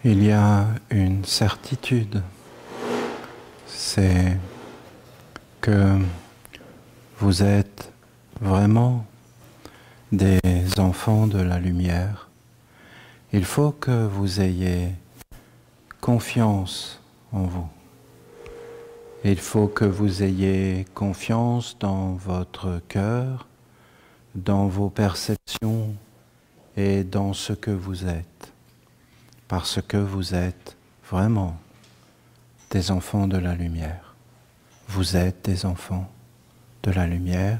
Il y a une certitude, c'est que vous êtes vraiment des enfants de la lumière. Il faut que vous ayez confiance en vous. Il faut que vous ayez confiance dans votre cœur, dans vos perceptions et dans ce que vous êtes. Parce que vous êtes vraiment des enfants de la lumière. Vous êtes des enfants de la lumière,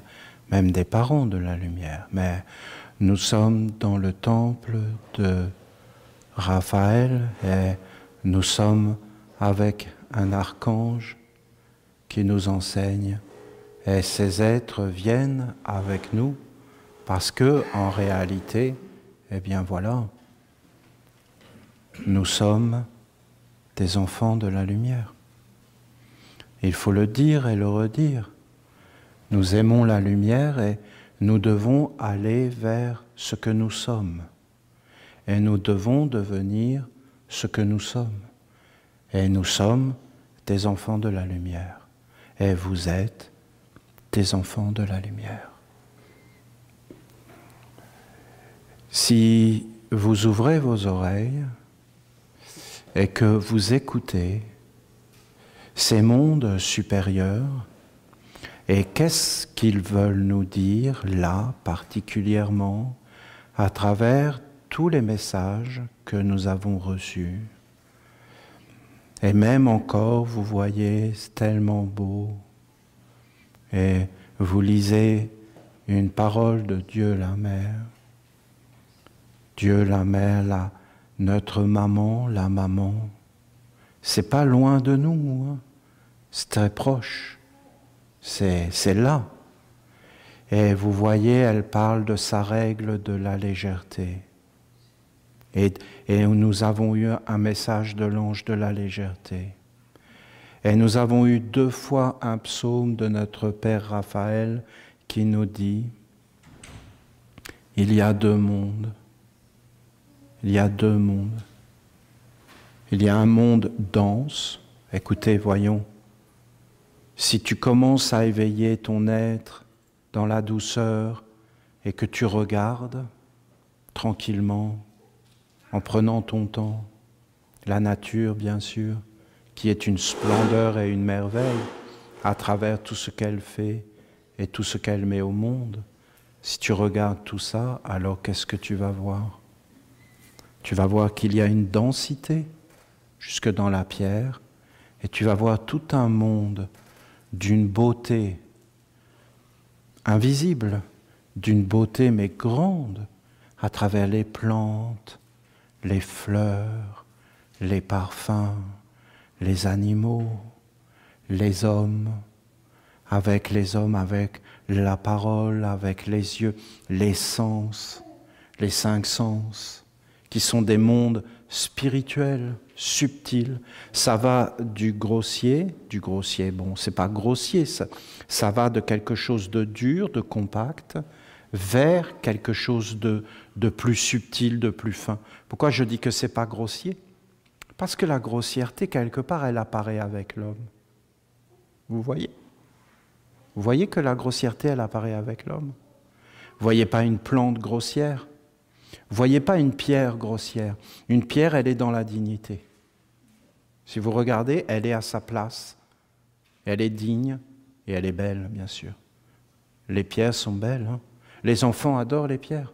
même des parents de la lumière. Mais nous sommes dans le temple de Raphaël et nous sommes avec un archange qui nous enseigne. Et ces êtres viennent avec nous parce que, en réalité, eh bien voilà, nous sommes des enfants de la lumière. Il faut le dire et le redire. Nous aimons la lumière et nous devons aller vers ce que nous sommes. Et nous devons devenir ce que nous sommes. Et nous sommes des enfants de la lumière. Et vous êtes des enfants de la lumière. Si vous ouvrez vos oreilles et que vous écoutez ces mondes supérieurs, et qu'est-ce qu'ils veulent nous dire là particulièrement à travers tous les messages que nous avons reçus. Et même encore, vous voyez, c'est tellement beau. Et vous lisez une parole de Dieu la Mère. Dieu la Mère, notre maman, la maman. C'est pas loin de nous, hein. C'est très proche. C'est là. Et vous voyez, elle parle de sa règle de la légèreté. Et nous avons eu un message de l'ange de la légèreté. Et nous avons eu 2 fois un psaume de notre Père Raphaël qui nous dit « Il y a 2 mondes. Il y a 2 mondes. Il y a un monde dense. » Écoutez, voyons. Si tu commences à éveiller ton être dans la douceur et que tu regardes tranquillement, en prenant ton temps, la nature bien sûr, qui est une splendeur et une merveille à travers tout ce qu'elle fait et tout ce qu'elle met au monde. Si tu regardes tout ça, alors qu'est-ce que tu vas voir? Tu vas voir qu'il y a une densité jusque dans la pierre et tu vas voir tout un monde d'une beauté invisible, d'une beauté mais grande, à travers les plantes, les fleurs, les parfums, les animaux, les hommes, avec la parole, avec les yeux, les sens, les 5 sens, qui sont des mondes spirituels, subtils. Ça va du grossier, bon, c'est pas grossier, ça va de quelque chose de dur, de compact, vers quelque chose de plus subtil, de plus fin. Pourquoi je dis que c'est pas grossier? Parce que la grossièreté, quelque part, elle apparaît avec l'homme. Vous voyez? Vous voyez que la grossièreté, elle apparaît avec l'homme. Vous voyez pas une plante grossière. Vous voyez pas une pierre grossière. Une pierre, elle est dans la dignité. Si vous regardez, elle est à sa place. Elle est digne et elle est belle, bien sûr. Les pierres sont belles, hein? Les enfants adorent les pierres.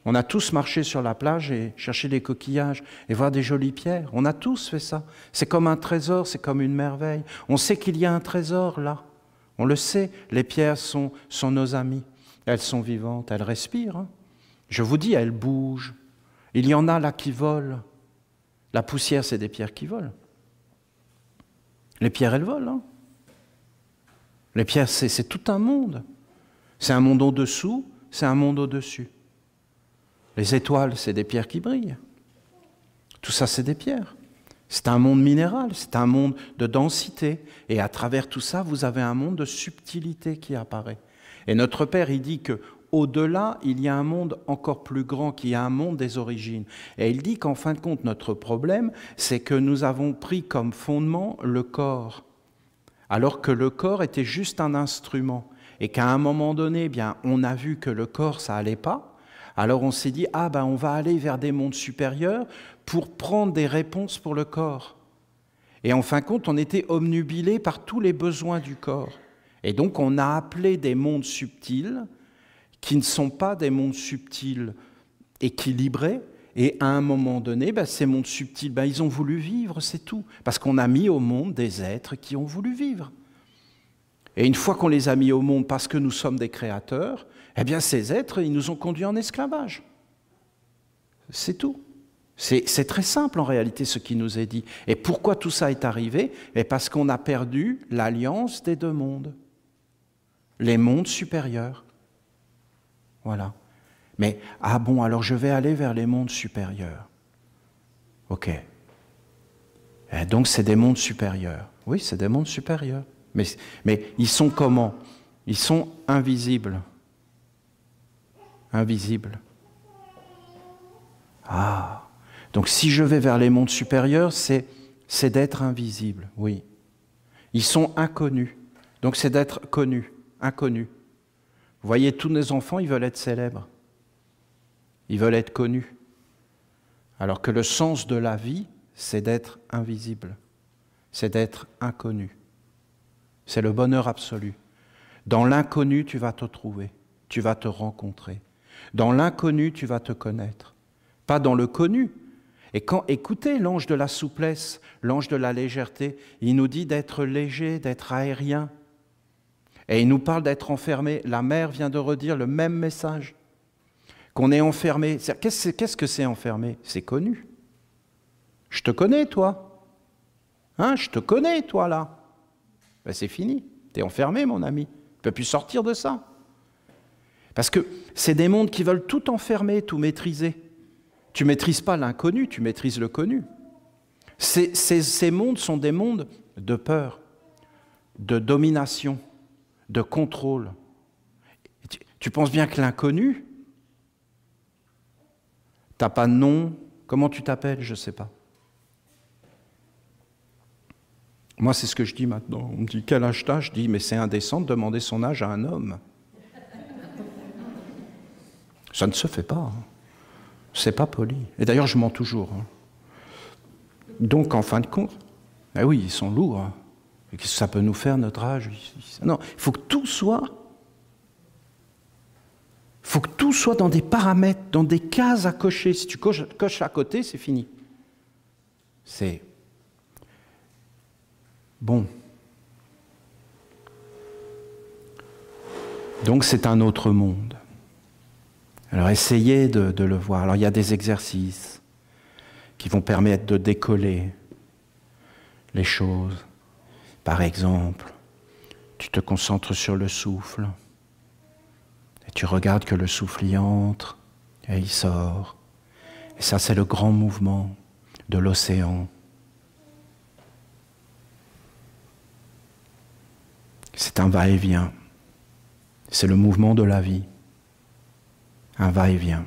On a tous marché sur la plage et cherché des coquillages et voir des jolies pierres. On a tous fait ça. C'est comme un trésor, c'est comme une merveille. On sait qu'il y a un trésor là. On le sait, les pierres sont nos amies. Elles sont vivantes, elles respirent, hein? Je vous dis, elles bougent. Il y en a là qui volent. La poussière, c'est des pierres qui volent. Les pierres, elles volent, hein? Les pierres, c'est tout un monde. C'est un monde au-dessous, c'est un monde au-dessus. Les étoiles, c'est des pierres qui brillent. Tout ça, c'est des pierres. C'est un monde minéral, c'est un monde de densité. Et à travers tout ça, vous avez un monde de subtilité qui apparaît. Et notre Père, il dit au-delà, il y a un monde encore plus grand, qui est un monde des origines. Et il dit qu'en fin de compte, notre problème, c'est que nous avons pris comme fondement le corps, alors que le corps était juste un instrument. Et qu'à un moment donné, eh bien, on a vu que le corps, ça allait pas. Alors on s'est dit, ah ben on va aller vers des mondes supérieurs pour prendre des réponses pour le corps. Et en fin de compte, on était obnubilé par tous les besoins du corps. Et donc on a appelé des mondes subtils qui ne sont pas des mondes subtils équilibrés. Et à un moment donné, ben, ces mondes subtils, ben, ils ont voulu vivre, c'est tout. Parce qu'on a mis au monde des êtres qui ont voulu vivre. Et une fois qu'on les a mis au monde parce que nous sommes des créateurs, eh bien ces êtres, ils nous ont conduits en esclavage. C'est tout. C'est très simple en réalité ce qui nous est dit. Et pourquoi tout ça est arrivé? Parce qu'on a perdu l'alliance des deux mondes. Les mondes supérieurs. Voilà. Mais, ah bon, alors je vais aller vers les mondes supérieurs. Ok. Et donc c'est des mondes supérieurs. Oui, c'est des mondes supérieurs. Mais ils sont comment? Ils sont invisibles. Invisibles. Ah. Donc si je vais vers les mondes supérieurs, c'est d'être invisible, oui. Ils sont inconnus. Donc c'est d'être connu, inconnu. Vous voyez, tous nos enfants, ils veulent être célèbres. Ils veulent être connus. Alors que le sens de la vie, c'est d'être invisible. C'est d'être inconnu. C'est le bonheur absolu. Dans l'inconnu, tu vas te trouver. Tu vas te rencontrer. Dans l'inconnu, tu vas te connaître. Pas dans le connu. Et quand, écoutez, l'ange de la souplesse, l'ange de la légèreté, il nous dit d'être léger, d'être aérien. Et il nous parle d'être enfermé. La mère vient de redire le même message. Qu'on est enfermé. Qu'est-ce que c'est enfermé? C'est connu. Je te connais, toi. Hein, je te connais, toi, là. Ben, c'est fini. Tu es enfermé, mon ami. Tu ne peux plus sortir de ça. Parce que c'est des mondes qui veulent tout enfermer, tout maîtriser. Tu ne maîtrises pas l'inconnu, tu maîtrises le connu. Ces mondes sont des mondes de peur, de domination, de contrôle. Tu penses bien que l'inconnu, tu n'as pas de nom, comment tu t'appelles, je ne sais pas. Moi, c'est ce que je dis maintenant. On me dit, quel âge t'as? Je dis, mais c'est indécent de demander son âge à un homme. Ça ne se fait pas. Hein. C'est pas poli. Et d'ailleurs, je mens toujours. Hein. Donc, en fin de compte, ben oui, ils sont lourds. Hein. Et qu'est-ce que ça peut nous faire, notre âge? Non, il faut que tout soit... Il faut que tout soit dans des paramètres, dans des cases à cocher. Si tu coches à côté, c'est fini. C'est... Bon. Donc, c'est un autre monde. Alors essayez de le voir. Alors il y a des exercices qui vont permettre de décoller les choses. Par exemple, tu te concentres sur le souffle et tu regardes que le souffle y entre et il sort. Et ça, c'est le grand mouvement de l'océan. C'est un va-et-vient. C'est le mouvement de la vie. Un va-et-vient.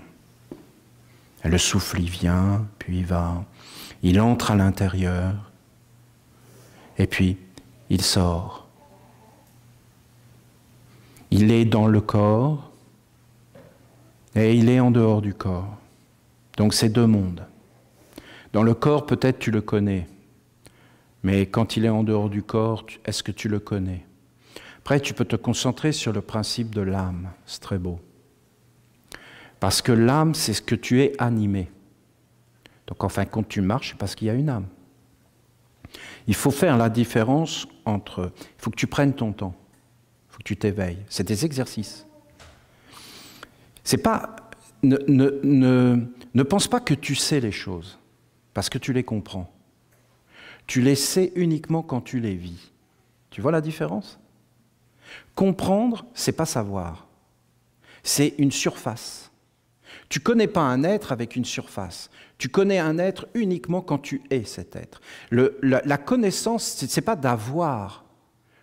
Le souffle, il vient, puis il va. Il entre à l'intérieur, et puis il sort. Il est dans le corps, et il est en dehors du corps. Donc c'est deux mondes. Dans le corps, peut-être tu le connais, mais quand il est en dehors du corps, est-ce que tu le connais? Après, tu peux te concentrer sur le principe de l'âme. C'est très beau. Parce que l'âme, c'est ce que tu es animé. Donc, en fin de compte, tu marches parce qu'il y a une âme. Il faut faire la différence entre... Il faut que tu prennes ton temps. Il faut que tu t'éveilles. C'est des exercices. C'est pas... Ne pense pas que tu sais les choses, parce que tu les comprends. Tu les sais uniquement quand tu les vis. Tu vois la différence? Comprendre, c'est pas savoir. C'est une surface. Tu ne connais pas un être avec une surface. Tu connais un être uniquement quand tu es cet être. La connaissance, ce n'est pas d'avoir.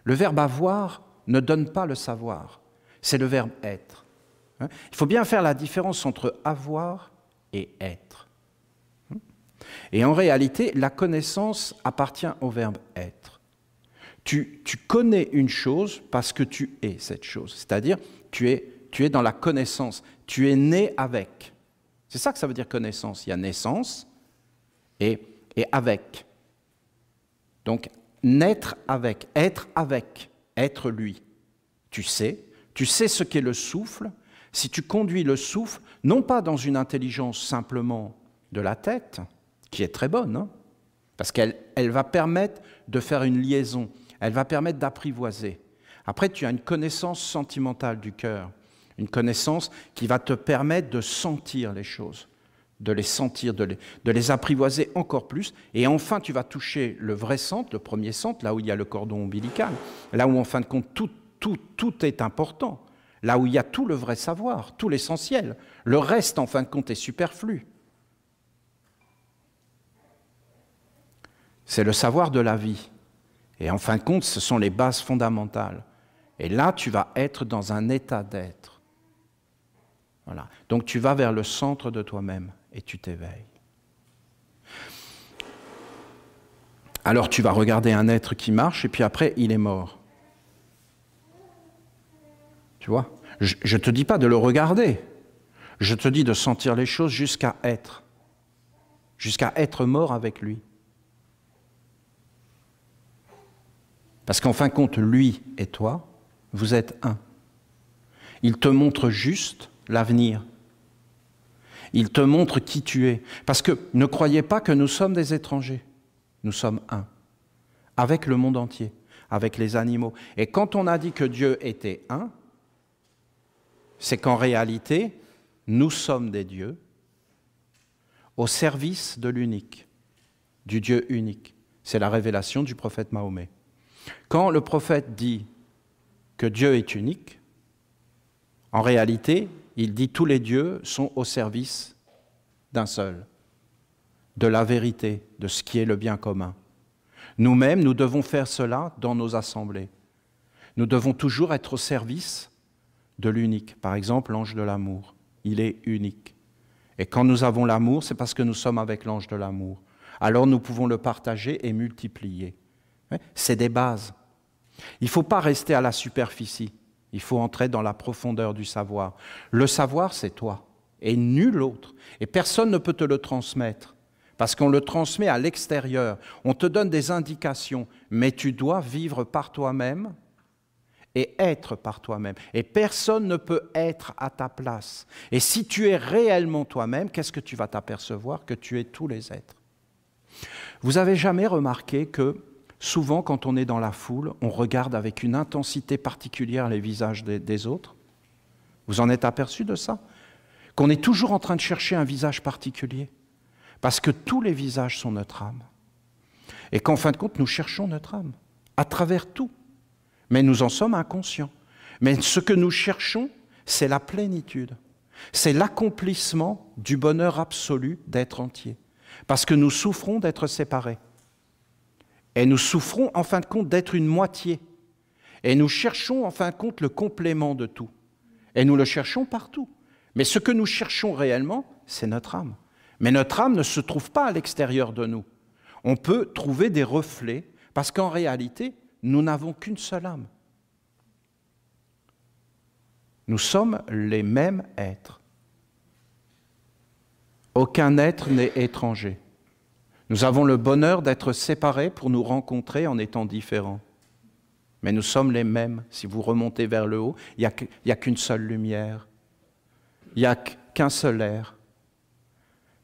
Le verbe avoir ne donne pas le savoir. C'est le verbe être. Hein? Il faut bien faire la différence entre avoir et être. Et en réalité, la connaissance appartient au verbe être. Tu connais une chose parce que tu es cette chose. C'est-à-dire, tu es dans la connaissance. Tu es né avec. C'est ça que ça veut dire connaissance. Il y a naissance et avec. Donc, naître avec, être lui. Tu sais ce qu'est le souffle. Si tu conduis le souffle, non pas dans une intelligence simplement de la tête, qui est très bonne, hein, parce qu'elle va permettre de faire une liaison, elle va permettre d'apprivoiser. Après, tu as une connaissance sentimentale du cœur, une connaissance qui va te permettre de sentir les choses, de les sentir, de les apprivoiser encore plus. Et enfin, tu vas toucher le vrai centre, le premier centre, là où il y a le cordon ombilical, là où en fin de compte tout est important, là où il y a tout le vrai savoir, tout l'essentiel. Le reste, en fin de compte, est superflu. C'est le savoir de la vie. Et en fin de compte, ce sont les bases fondamentales. Et là, tu vas être dans un état d'être. Voilà. Donc tu vas vers le centre de toi-même et tu t'éveilles. Alors tu vas regarder un être qui marche et puis après, il est mort. Tu vois ? Je ne te dis pas de le regarder. Je te dis de sentir les choses jusqu'à être mort avec lui. Parce qu'en fin de compte, lui et toi, vous êtes un. Il te montre juste l'avenir. Il te montre qui tu es. Parce que ne croyez pas que nous sommes des étrangers. Nous sommes un. Avec le monde entier, avec les animaux. Et quand on a dit que Dieu était un, c'est qu'en réalité, nous sommes des dieux au service de l'unique, du Dieu unique. C'est la révélation du prophète Mahomet. Quand le prophète dit que Dieu est unique, en réalité, il dit tous les dieux sont au service d'un seul, de la vérité, de ce qui est le bien commun. Nous-mêmes, nous devons faire cela dans nos assemblées. Nous devons toujours être au service de l'unique. Par exemple, l'ange de l'amour, il est unique. Et quand nous avons l'amour, c'est parce que nous sommes avec l'ange de l'amour. Alors nous pouvons le partager et multiplier. C'est des bases. Il ne faut pas rester à la superficie. Il faut entrer dans la profondeur du savoir. Le savoir, c'est toi, et nul autre. Et personne ne peut te le transmettre, parce qu'on le transmet à l'extérieur. On te donne des indications, mais tu dois vivre par toi-même et être par toi-même. Et personne ne peut être à ta place. Et si tu es réellement toi-même, qu'est-ce que tu vas t'apercevoir? Que tu es tous les êtres. Vous avez jamais remarqué que souvent, quand on est dans la foule, on regarde avec une intensité particulière les visages des autres? Vous en êtes aperçu de ça? Qu'on est toujours en train de chercher un visage particulier? Parce que tous les visages sont notre âme. Et qu'en fin de compte, nous cherchons notre âme, à travers tout. Mais nous en sommes inconscients. Mais ce que nous cherchons, c'est la plénitude. C'est l'accomplissement du bonheur absolu d'être entier. Parce que nous souffrons d'être séparés. Et nous souffrons, en fin de compte, d'être une moitié. Et nous cherchons, en fin de compte, le complément de tout. Et nous le cherchons partout. Mais ce que nous cherchons réellement, c'est notre âme. Mais notre âme ne se trouve pas à l'extérieur de nous. On peut trouver des reflets, parce qu'en réalité, nous n'avons qu'une seule âme. Nous sommes les mêmes êtres. Aucun être n'est étranger. Nous avons le bonheur d'être séparés pour nous rencontrer en étant différents. Mais nous sommes les mêmes. Si vous remontez vers le haut, il n'y a qu'une seule lumière. Il n'y a qu'un seul air.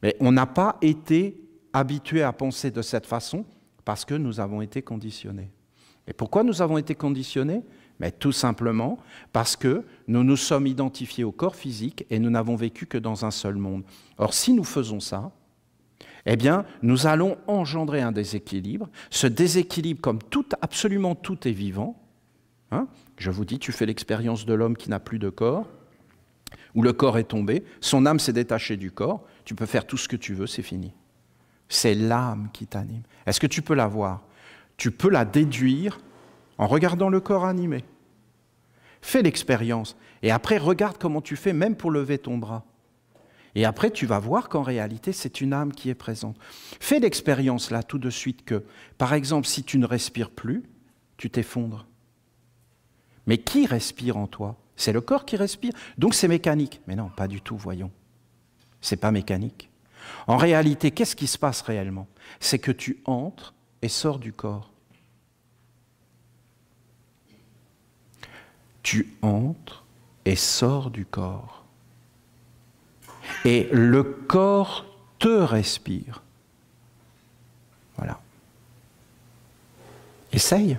Mais on n'a pas été habitués à penser de cette façon parce que nous avons été conditionnés. Et pourquoi nous avons été conditionnés? Mais tout simplement parce que nous nous sommes identifiés au corps physique et nous n'avons vécu que dans un seul monde. Or, si nous faisons ça, eh bien, nous allons engendrer un déséquilibre. Ce déséquilibre, comme absolument tout est vivant, hein, je vous dis, tu fais l'expérience de l'homme qui n'a plus de corps, où le corps est tombé, son âme s'est détachée du corps, tu peux faire tout ce que tu veux, c'est fini. C'est l'âme qui t'anime. Est-ce que tu peux la voir? Tu peux la déduire en regardant le corps animé. Fais l'expérience. Et après, regarde comment tu fais, même pour lever ton bras. Et après, tu vas voir qu'en réalité, c'est une âme qui est présente. Fais l'expérience là, tout de suite, que, par exemple, si tu ne respires plus, tu t'effondres. Mais qui respire en toi? C'est le corps qui respire. Donc c'est mécanique. Mais non, pas du tout, voyons. C'est pas mécanique. En réalité, qu'est-ce qui se passe réellement? C'est que tu entres et sors du corps. Tu entres et sors du corps. Et le corps te respire. Voilà. Essaye.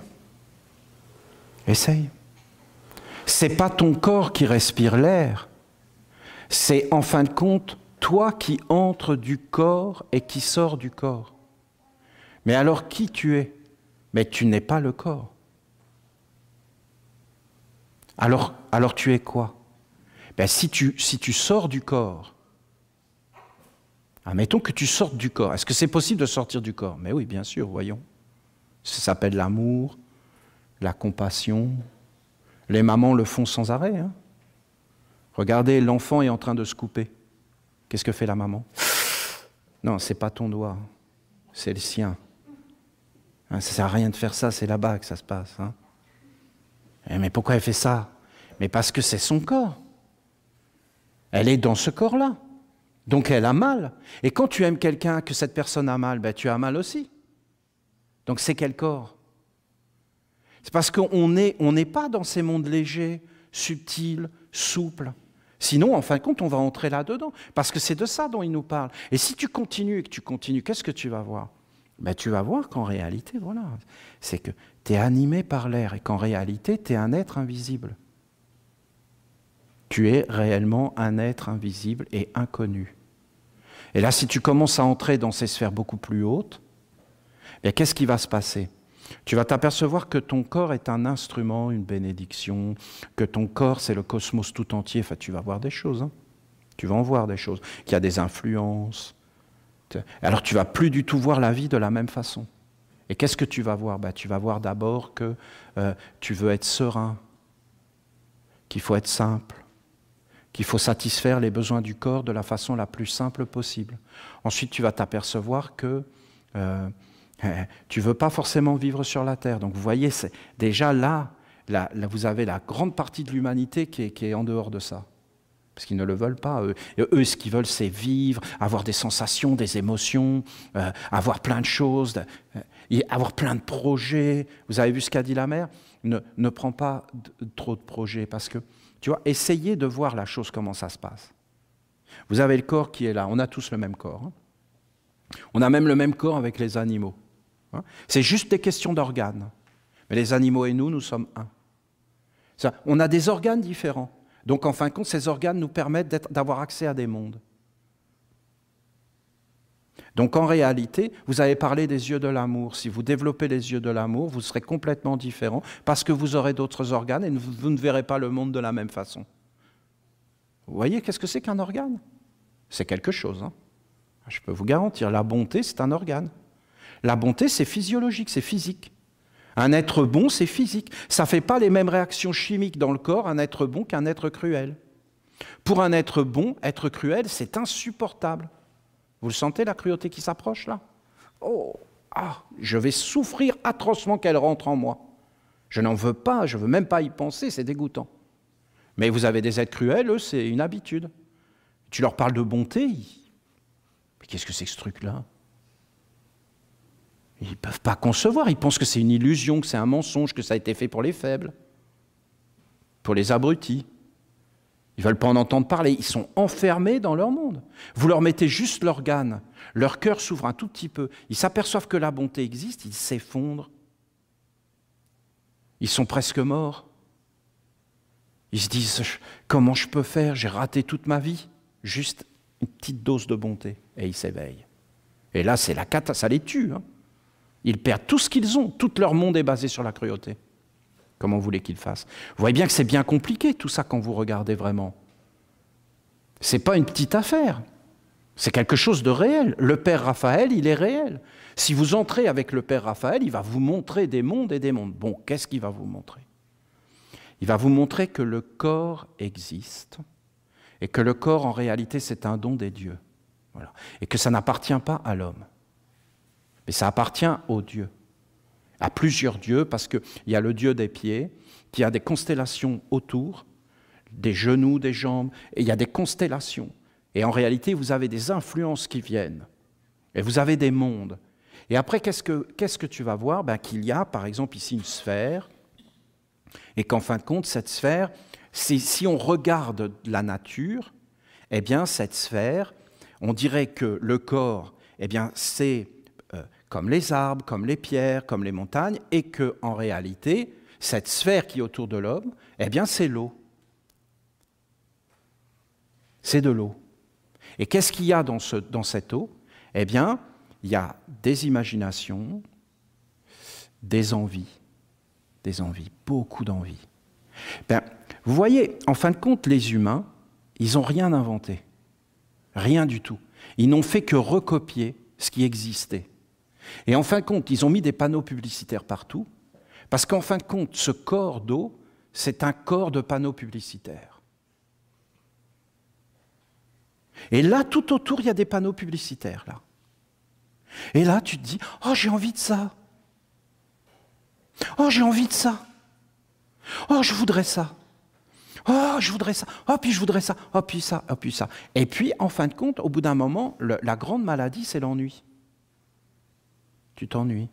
Essaye. C'est pas ton corps qui respire l'air. C'est en fin de compte toi qui entres du corps et qui sors du corps. Mais alors qui tu es? Mais tu n'es pas le corps. Alors tu es quoi? Ben, si tu sors du corps, admettons que tu sortes du corps. Est-ce que c'est possible de sortir du corps? Mais oui, bien sûr, voyons. Ça s'appelle l'amour, la compassion. Les mamans le font sans arrêt. Hein. Regardez, l'enfant est en train de se couper. Qu'est-ce que fait la maman? Non, c'est pas ton doigt, c'est le sien. Hein, ça ne sert à rien de faire ça, c'est là-bas que ça se passe. Hein. Mais pourquoi elle fait ça? Mais parce que c'est son corps. Elle est dans ce corps-là. Donc elle a mal. Et quand tu aimes quelqu'un, que cette personne a mal, ben tu as mal aussi. Donc c'est quel corps? C'est parce qu'on n'est pas dans ces mondes légers, subtils, souples. Sinon, en fin de compte, on va entrer là-dedans. Parce que c'est de ça dont il nous parle. Et si tu continues et que tu continues, qu'est-ce que tu vas voir? Ben, tu vas voir qu'en réalité, voilà, c'est que tu es animé par l'air et qu'en réalité, tu es un être invisible. Tu es réellement un être invisible et inconnu. Et là, si tu commences à entrer dans ces sphères beaucoup plus hautes, ben, qu'est-ce qui va se passer? Tu vas t'apercevoir que ton corps est un instrument, une bénédiction, que ton corps, c'est le cosmos tout entier. Enfin, tu vas voir des choses, hein. Tu vas en voir des choses, qu'il y a des influences. Alors, tu vas plus du tout voir la vie de la même façon. Et qu'est-ce que tu vas voir? Ben, tu vas voir d'abord que tu veux être serein, qu'il faut être simple, qu'il faut satisfaire les besoins du corps de la façon la plus simple possible. Ensuite, tu vas t'apercevoir que tu ne veux pas forcément vivre sur la terre. Donc vous voyez, déjà là, vous avez la grande partie de l'humanité qui est en dehors de ça. Parce qu'ils ne le veulent pas. Eux, ce qu'ils veulent, c'est vivre, avoir des sensations, des émotions, avoir plein de choses, avoir plein de projets. Vous avez vu ce qu'a dit la mère? Ne prends pas trop de projets, parce que, tu vois, essayez de voir la chose, comment ça se passe. Vous avez le corps qui est là. On a tous le même corps. Hein. On a même le même corps avec les animaux. Hein. C'est juste des questions d'organes. Mais les animaux et nous sommes un. On a des organes différents. Donc, en fin de compte, ces organes nous permettent d'avoir accès à des mondes. Donc, en réalité, vous avez parlé des yeux de l'amour. Si vous développez les yeux de l'amour, vous serez complètement différent parce que vous aurez d'autres organes et vous ne verrez pas le monde de la même façon. Vous voyez, qu'est-ce que c'est qu'un organe? C'est quelque chose. Hein. Je peux vous garantir, la bonté, c'est un organe. La bonté, c'est physiologique, c'est physique. Un être bon, c'est physique. Ça ne fait pas les mêmes réactions chimiques dans le corps, un être bon, qu'un être cruel. Pour un être bon, être cruel, c'est insupportable. Vous le sentez, la cruauté qui s'approche, là? Oh, je vais souffrir atrocement qu'elle rentre en moi. Je n'en veux pas, je ne veux même pas y penser, c'est dégoûtant. Mais vous avez des êtres cruels, eux, c'est une habitude. Tu leur parles de bonté, mais qu'est-ce que c'est que ce truc-là? Ils ne peuvent pas concevoir, ils pensent que c'est une illusion, que c'est un mensonge, que ça a été fait pour les faibles, pour les abrutis. Ils ne veulent pas en entendre parler, ils sont enfermés dans leur monde. Vous leur mettez juste l'organe, leur cœur s'ouvre un tout petit peu, ils s'aperçoivent que la bonté existe, ils s'effondrent. Ils sont presque morts. Ils se disent, comment je peux faire? J'ai raté toute ma vie. Juste une petite dose de bonté. Et ils s'éveillent. Et là, c'est la cata, ça les tue. Hein. Ils perdent tout ce qu'ils ont. Tout leur monde est basé sur la cruauté. Comment vous voulez qu'ils fassent? Vous voyez bien que c'est bien compliqué, tout ça, quand vous regardez vraiment. Ce n'est pas une petite affaire. C'est quelque chose de réel. Le Père Raphaël, il est réel. Si vous entrez avec le Père Raphaël, il va vous montrer des mondes et des mondes. Bon, qu'est-ce qu'il va vous montrer? Il va vous montrer que le corps existe et que le corps, en réalité, c'est un don des dieux. Voilà. Et que ça n'appartient pas à l'homme, mais ça appartient aux dieux, à plusieurs dieux, parce qu'il y a le dieu des pieds, qui a des constellations autour, des genoux, des jambes, et il y a des constellations. Et en réalité, vous avez des influences qui viennent, et vous avez des mondes. Et après, qu'est-ce que tu vas voir? Qu'il y a, par exemple, ici une sphère, et qu'en fin de compte, cette sphère, si on regarde la nature, eh bien, cette sphère, on dirait que le corps, eh bien, c'est comme les arbres, comme les pierres, comme les montagnes, et qu'en réalité, cette sphère qui est autour de l'homme, eh bien, c'est l'eau. C'est de l'eau. Et qu'est-ce qu'il y a dans cette eau? Eh bien, il y a des imaginations, des envies, beaucoup d'envies. Vous voyez, en fin de compte, les humains, ils n'ont rien inventé. Rien du tout. Ils n'ont fait que recopier ce qui existait. Et en fin de compte, ils ont mis des panneaux publicitaires partout, parce qu'en fin de compte, ce corps d'eau, c'est un corps de panneaux publicitaires. Et là, tout autour, il y a des panneaux publicitaires, là. Et là, tu te dis, oh, j'ai envie de ça. Oh, j'ai envie de ça. Oh, je voudrais ça. Oh, je voudrais ça. Oh, puis je voudrais ça. Oh, puis ça. Oh, puis ça. Et puis, en fin de compte, au bout d'un moment, la grande maladie, c'est l'ennui. Tu t'ennuies.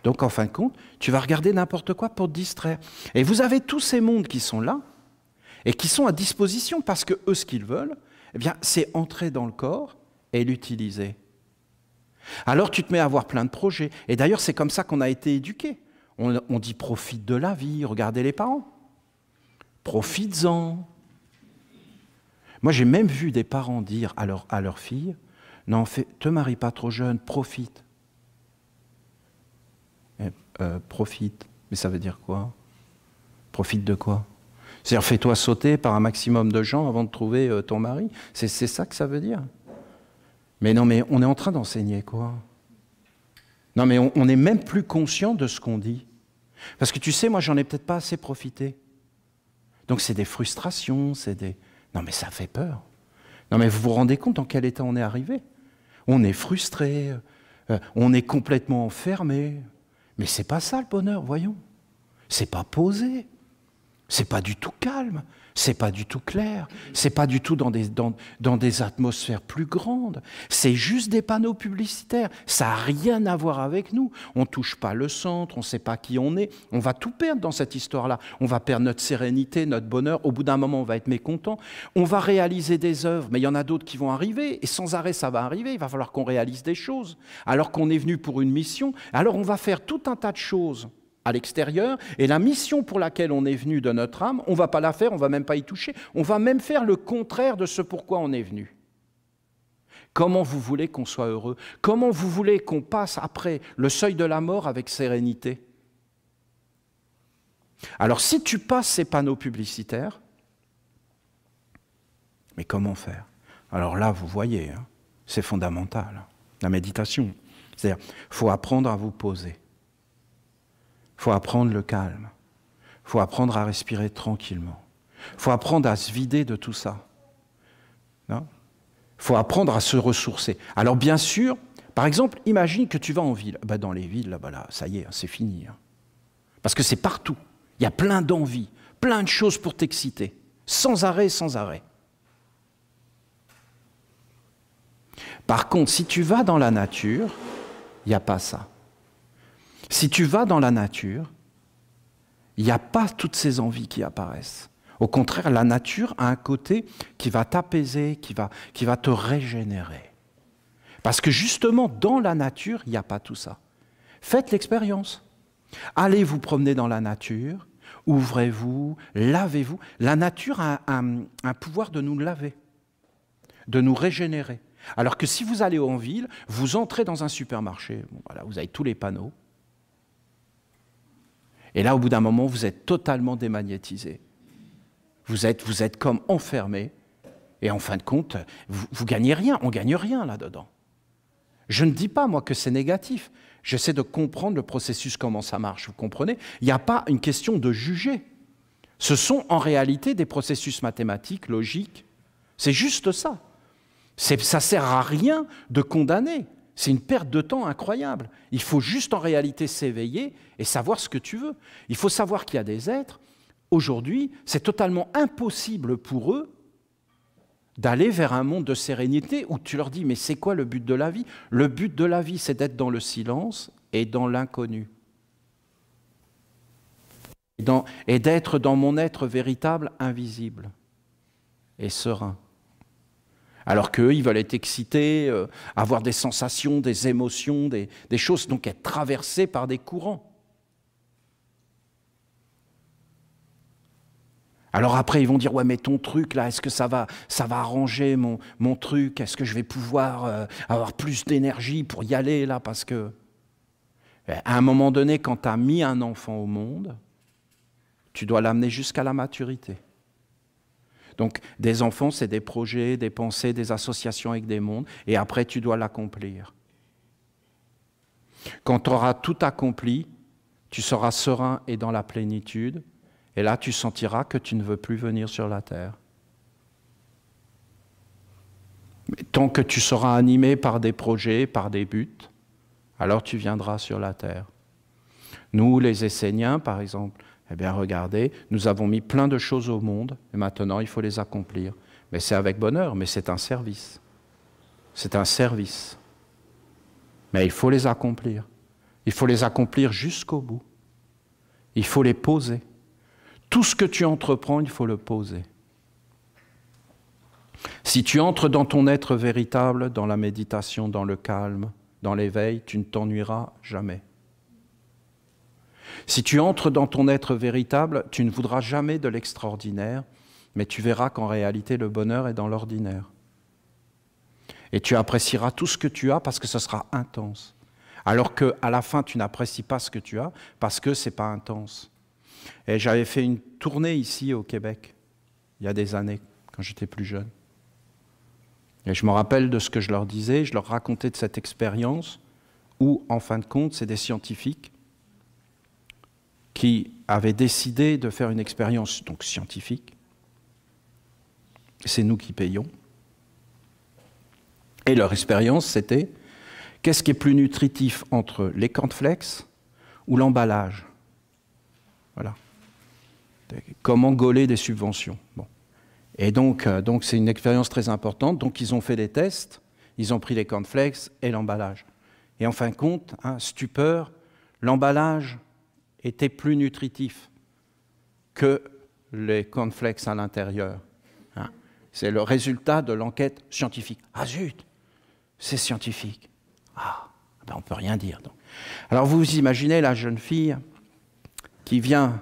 Donc, en fin de compte, tu vas regarder n'importe quoi pour te distraire. Et vous avez tous ces mondes qui sont là et qui sont à disposition parce que eux, ce qu'ils veulent, eh bien, c'est entrer dans le corps et l'utiliser. Alors, tu te mets à avoir plein de projets. Et d'ailleurs, c'est comme ça qu'on a été éduqués. On dit profite de la vie, regardez les parents. Profites-en. Moi, j'ai même vu des parents dire à leur fille, non, te marie pas trop jeune, profite. Profite. Mais ça veut dire quoi? Profite de quoi? C'est-à-dire, fais-toi sauter par un maximum de gens avant de trouver ton mari. C'est ça que ça veut dire. Mais non, mais on est en train d'enseigner quoi? Non, mais on n'est même plus conscient de ce qu'on dit. Parce que tu sais, moi, j'en ai peut-être pas assez profité. Donc, c'est des frustrations, c'est des... Non, mais ça fait peur. Non, mais vous vous rendez compte dans quel état on est arrivé? On est frustré, on est complètement enfermé. Mais c'est pas ça le bonheur, voyons. C'est pas posé. C'est pas du tout calme. C'est pas du tout clair. C'est pas du tout dans des atmosphères plus grandes. C'est juste des panneaux publicitaires. Ça n'a rien à voir avec nous. On ne touche pas le centre, on ne sait pas qui on est. On va tout perdre dans cette histoire-là. On va perdre notre sérénité, notre bonheur. Au bout d'un moment, on va être mécontent. On va réaliser des œuvres, mais il y en a d'autres qui vont arriver. Et sans arrêt, ça va arriver. Il va falloir qu'on réalise des choses. Alors qu'on est venu pour une mission, alors on va faire tout un tas de choses à l'extérieur, et la mission pour laquelle on est venu de notre âme, on ne va pas la faire, on ne va même pas y toucher, on va même faire le contraire de ce pourquoi on est venu. Comment vous voulez qu'on soit heureux? Comment vous voulez qu'on passe après le seuil de la mort avec sérénité? Alors si tu passes ces panneaux publicitaires, mais comment faire? Alors là, vous voyez, hein, c'est fondamental, la méditation. C'est-à-dire, il faut apprendre à vous poser. Il faut apprendre le calme. Il faut apprendre à respirer tranquillement. Il faut apprendre à se vider de tout ça. Il faut apprendre à se ressourcer. Alors bien sûr, par exemple, imagine que tu vas en ville. Ben, dans les villes, là, ça y est, c'est fini. Hein. Parce que c'est partout. Il y a plein d'envies, plein de choses pour t'exciter. Sans arrêt, sans arrêt. Par contre, si tu vas dans la nature, il n'y a pas ça. Si tu vas dans la nature, il n'y a pas toutes ces envies qui apparaissent. Au contraire, la nature a un côté qui va t'apaiser, qui va te régénérer. Parce que justement, dans la nature, il n'y a pas tout ça. Faites l'expérience. Allez vous promener dans la nature, ouvrez-vous, lavez-vous. La nature a un pouvoir de nous laver, de nous régénérer. Alors que si vous allez en ville, vous entrez dans un supermarché, bon, voilà, vous avez tous les panneaux. Et là, au bout d'un moment, vous êtes totalement démagnétisé. Vous êtes comme enfermé. Et en fin de compte, vous gagnez rien. On ne gagne rien là-dedans. Je ne dis pas, moi, que c'est négatif. J'essaie de comprendre le processus, comment ça marche. Vous comprenez? Il n'y a pas une question de juger. Ce sont en réalité des processus mathématiques, logiques. C'est juste ça. Ça ne sert à rien de condamner. C'est une perte de temps incroyable. Il faut juste en réalité s'éveiller et savoir ce que tu veux. Il faut savoir qu'il y a des êtres, aujourd'hui, c'est totalement impossible pour eux d'aller vers un monde de sérénité où tu leur dis « mais c'est quoi le but de la vie ?» Le but de la vie, c'est d'être dans le silence et dans l'inconnu. Et d'être dans mon être véritable, invisible et serein. Alors qu'eux, ils veulent être excités, avoir des sensations, des émotions, des choses, donc être traversés par des courants. Alors après, ils vont dire, ouais, mais ton truc, là, est-ce que ça va arranger mon truc? Est-ce que je vais pouvoir avoir plus d'énergie pour y aller, là? Parce que, à un moment donné, quand tu as mis un enfant au monde, tu dois l'amener jusqu'à la maturité. Donc, des enfants, c'est des projets, des pensées, des associations avec des mondes, et après, tu dois l'accomplir. Quand tu auras tout accompli, tu seras serein et dans la plénitude, et là, tu sentiras que tu ne veux plus venir sur la terre. Mais tant que tu seras animé par des projets, par des buts, alors tu viendras sur la terre. Nous, les Esséniens, par exemple, eh bien, regardez, nous avons mis plein de choses au monde, et maintenant, il faut les accomplir. Mais c'est avec bonheur, mais c'est un service. C'est un service. Mais il faut les accomplir. Il faut les accomplir jusqu'au bout. Il faut les poser. Tout ce que tu entreprends, il faut le poser. Si tu entres dans ton être véritable, dans la méditation, dans le calme, dans l'éveil, tu ne t'ennuieras jamais. Si tu entres dans ton être véritable, tu ne voudras jamais de l'extraordinaire, mais tu verras qu'en réalité, le bonheur est dans l'ordinaire. Et tu apprécieras tout ce que tu as parce que ce sera intense. Alors qu'à la fin, tu n'apprécies pas ce que tu as parce que ce n'est pas intense. Et j'avais fait une tournée ici au Québec, il y a des années, quand j'étais plus jeune. Et je me rappelle de ce que je leur disais, je leur racontais de cette expérience où, en fin de compte, c'est des scientifiques qui avaient décidé de faire une expérience donc scientifique. C'est nous qui payons. Et leur expérience, c'était qu'est-ce qui est plus nutritif entre les cornflakes ou l'emballage? Voilà. Comment gauler des subventions. Bon. Et donc c'est une expérience très importante. Donc, ils ont fait des tests, ils ont pris les cornflakes et l'emballage. Et en fin de compte, stupeur, l'emballage était plus nutritif que les cornflakes à l'intérieur. C'est le résultat de l'enquête scientifique. Ah zut, c'est scientifique. Ah, ben on ne peut rien dire. Donc. Alors vous imaginez la jeune fille qui vient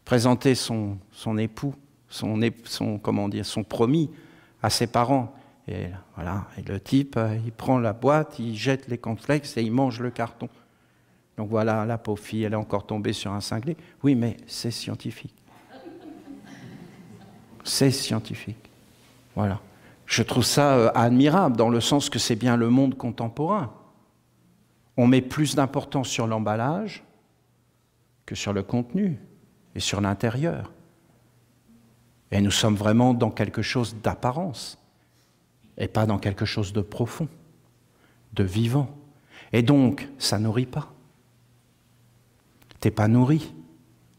présenter son époux, son promis à ses parents. Et voilà, et le type, il prend la boîte, il jette les cornflakes et il mange le carton. Donc voilà, la pauvre fille, elle est encore tombée sur un cinglé. Oui, mais c'est scientifique. C'est scientifique. Voilà. Je trouve ça admirable, dans le sens que c'est bien le monde contemporain. On met plus d'importance sur l'emballage que sur le contenu et sur l'intérieur. Et nous sommes vraiment dans quelque chose d'apparence et pas dans quelque chose de profond, de vivant. Et donc, ça ne nourrit pas. Tu n'es pas nourri,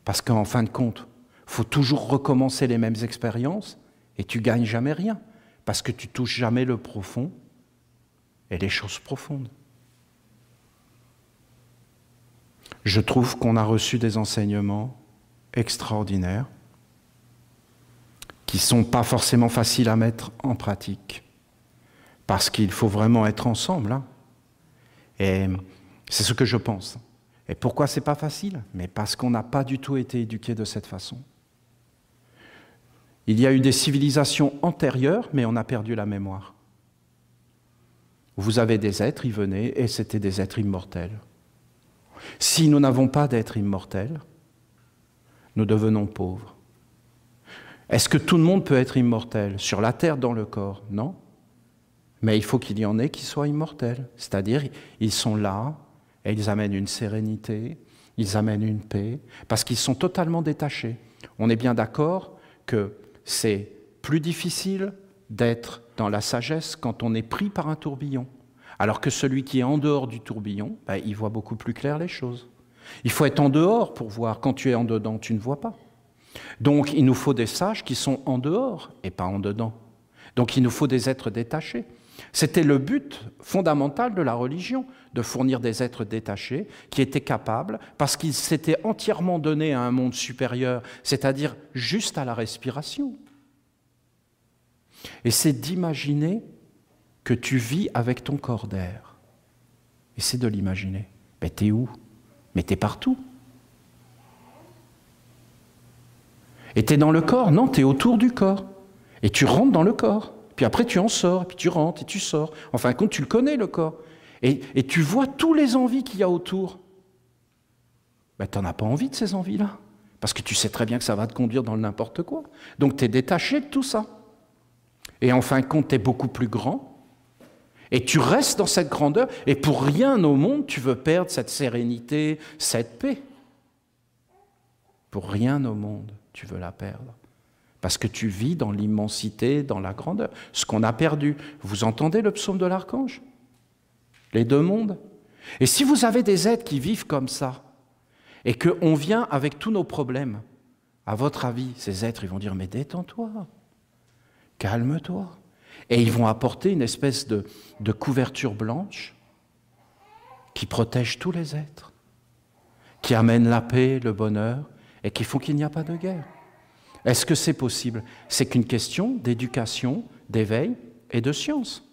parce qu'en fin de compte, il faut toujours recommencer les mêmes expériences et tu ne gagnes jamais rien, parce que tu ne touches jamais le profond et les choses profondes. Je trouve qu'on a reçu des enseignements extraordinaires qui ne sont pas forcément faciles à mettre en pratique, parce qu'il faut vraiment être ensemble. Hein. Et c'est ce que je pense. Et pourquoi ce n'est pas facile? Mais parce qu'on n'a pas du tout été éduqué de cette façon. Il y a eu des civilisations antérieures, mais on a perdu la mémoire. Vous avez des êtres, ils venaient, et c'était des êtres immortels. Si nous n'avons pas d'êtres immortels, nous devenons pauvres. Est-ce que tout le monde peut être immortel? Sur la terre, dans le corps? Non. Mais il faut qu'il y en ait qui soient immortels. C'est-à-dire, ils sont là, et ils amènent une sérénité, Ils amènent une paix, parce qu'ils sont totalement détachés. On est bien d'accord que c'est plus difficile d'être dans la sagesse quand on est pris par un tourbillon. Alors que celui qui est en dehors du tourbillon, il voit beaucoup plus clair les choses. Il faut être en dehors pour voir. Quand tu es en dedans, tu ne vois pas. Donc il nous faut des sages qui sont en dehors et pas en dedans. Donc il nous faut des êtres détachés. C'était le but fondamental de la religion, de fournir des êtres détachés qui étaient capables, parce qu'ils s'étaient entièrement donnés à un monde supérieur, c'est-à-dire juste à la respiration. Et c'est d'imaginer que tu vis avec ton corps d'air. Et c'est de l'imaginer. Mais t'es où? Mais t'es partout. Et t'es dans le corps? Non, t'es autour du corps. Et tu rentres dans le corps. Puis après, tu en sors, puis tu rentres et tu sors. En fin de compte, tu le connais, le corps. Et tu vois tous les envies qu'il y a autour. Ben, tu n'en as pas envie de ces envies-là. Parce que tu sais très bien que ça va te conduire dans le n'importe quoi. Donc, tu es détaché de tout ça. Et en fin de compte, tu es beaucoup plus grand. Et tu restes dans cette grandeur. Et pour rien au monde, tu veux perdre cette sérénité, cette paix. Pour rien au monde, tu veux la perdre. Parce que tu vis dans l'immensité, dans la grandeur. Ce qu'on a perdu. Vous entendez le psaume de l'archange? Les deux mondes. Et si vous avez des êtres qui vivent comme ça, et qu'on vient avec tous nos problèmes, à votre avis, ces êtres, ils vont dire, mais détends-toi, calme-toi. Et ils vont apporter une espèce de couverture blanche qui protège tous les êtres, qui amène la paix, le bonheur, et qui font qu'il n'y a pas de guerre. Est-ce que c'est possible? C'est qu'une question d'éducation, d'éveil et de science.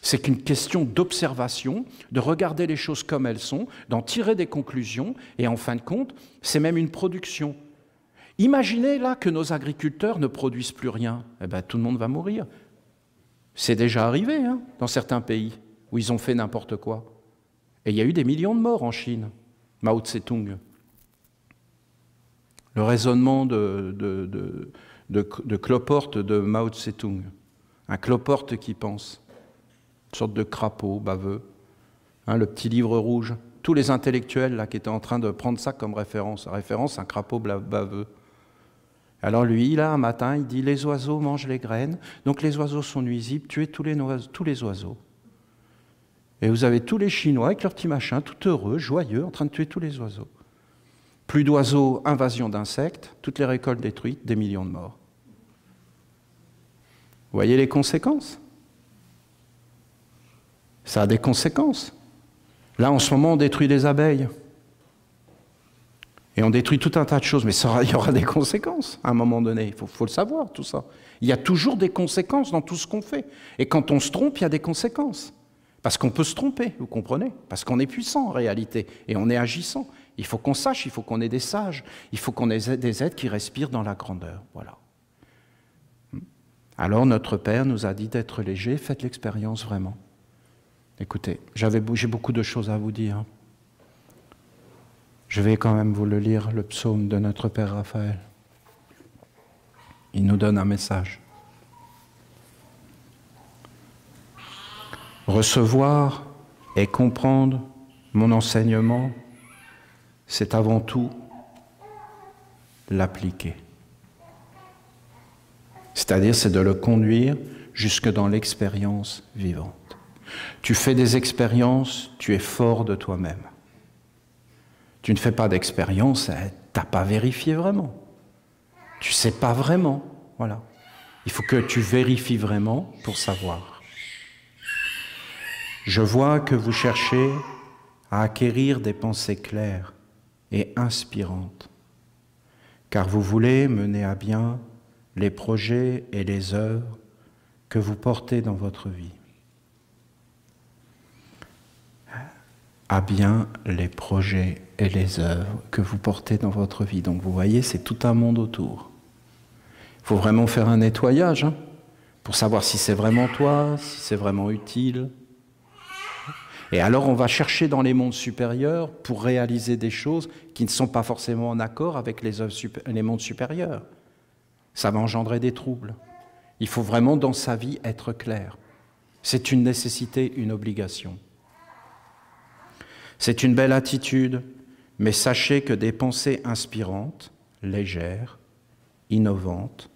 C'est qu'une question d'observation, de regarder les choses comme elles sont, d'en tirer des conclusions, et en fin de compte, c'est même une production. Imaginez là que nos agriculteurs ne produisent plus rien. Eh bien, tout le monde va mourir. C'est déjà arrivé dans certains pays où ils ont fait n'importe quoi. Et il y a eu des millions de morts en Chine. Mao Tse-tung. Le raisonnement de cloporte de Mao Tse-tung. Un cloporte qui pense. Une sorte de crapaud baveux. Le petit livre rouge. Tous les intellectuels là, qui étaient en train de prendre ça comme référence. Référence, un crapaud baveux. Alors lui, là, un matin, il dit « Les oiseaux mangent les graines, donc les oiseaux sont nuisibles, tuez tous les oiseaux. » Et vous avez tous les Chinois avec leur petit machin, tout heureux, joyeux, en train de tuer tous les oiseaux. Plus d'oiseaux, invasion d'insectes, toutes les récoltes détruites, des millions de morts. Vous voyez les conséquences? Ça a des conséquences. Là, en ce moment, on détruit les abeilles. Et on détruit tout un tas de choses, mais il y aura des conséquences à un moment donné. Il faut le savoir, tout ça. Il y a toujours des conséquences dans tout ce qu'on fait. Et quand on se trompe, il y a des conséquences. Parce qu'on peut se tromper, vous comprenez? Parce qu'on est puissant en réalité, et on est agissant. Il faut qu'on sache, il faut qu'on ait des sages, il faut qu'on ait des êtres qui respirent dans la grandeur. Voilà. Alors notre Père nous a dit d'être léger, faites l'expérience vraiment. Écoutez, j'ai beaucoup de choses à vous dire. Je vais quand même vous le lire, le psaume de notre Père Raphaël. Il nous donne un message. Recevoir et comprendre mon enseignement, c'est avant tout l'appliquer. C'est-à-dire, c'est de le conduire jusque dans l'expérience vivante. Tu fais des expériences, tu es fort de toi-même. Tu ne fais pas d'expérience, tu n'as pas vérifié vraiment. Tu ne sais pas vraiment. Voilà. Il faut que tu vérifies vraiment pour savoir. Je vois que vous cherchez à acquérir des pensées claires et inspirantes, car vous voulez mener à bien les projets et les œuvres que vous portez dans votre vie. À bien les projets et les œuvres que vous portez dans votre vie. Donc vous voyez, c'est tout un monde autour. Il faut vraiment faire un nettoyage pour savoir si c'est vraiment toi, si c'est vraiment utile. Et alors on va chercher dans les mondes supérieurs pour réaliser des choses qui ne sont pas forcément en accord avec les mondes supérieurs. Ça va engendrer des troubles. Il faut vraiment dans sa vie être clair. C'est une nécessité, une obligation. C'est une belle attitude mais sachez que des pensées inspirantes, légères, innovantes,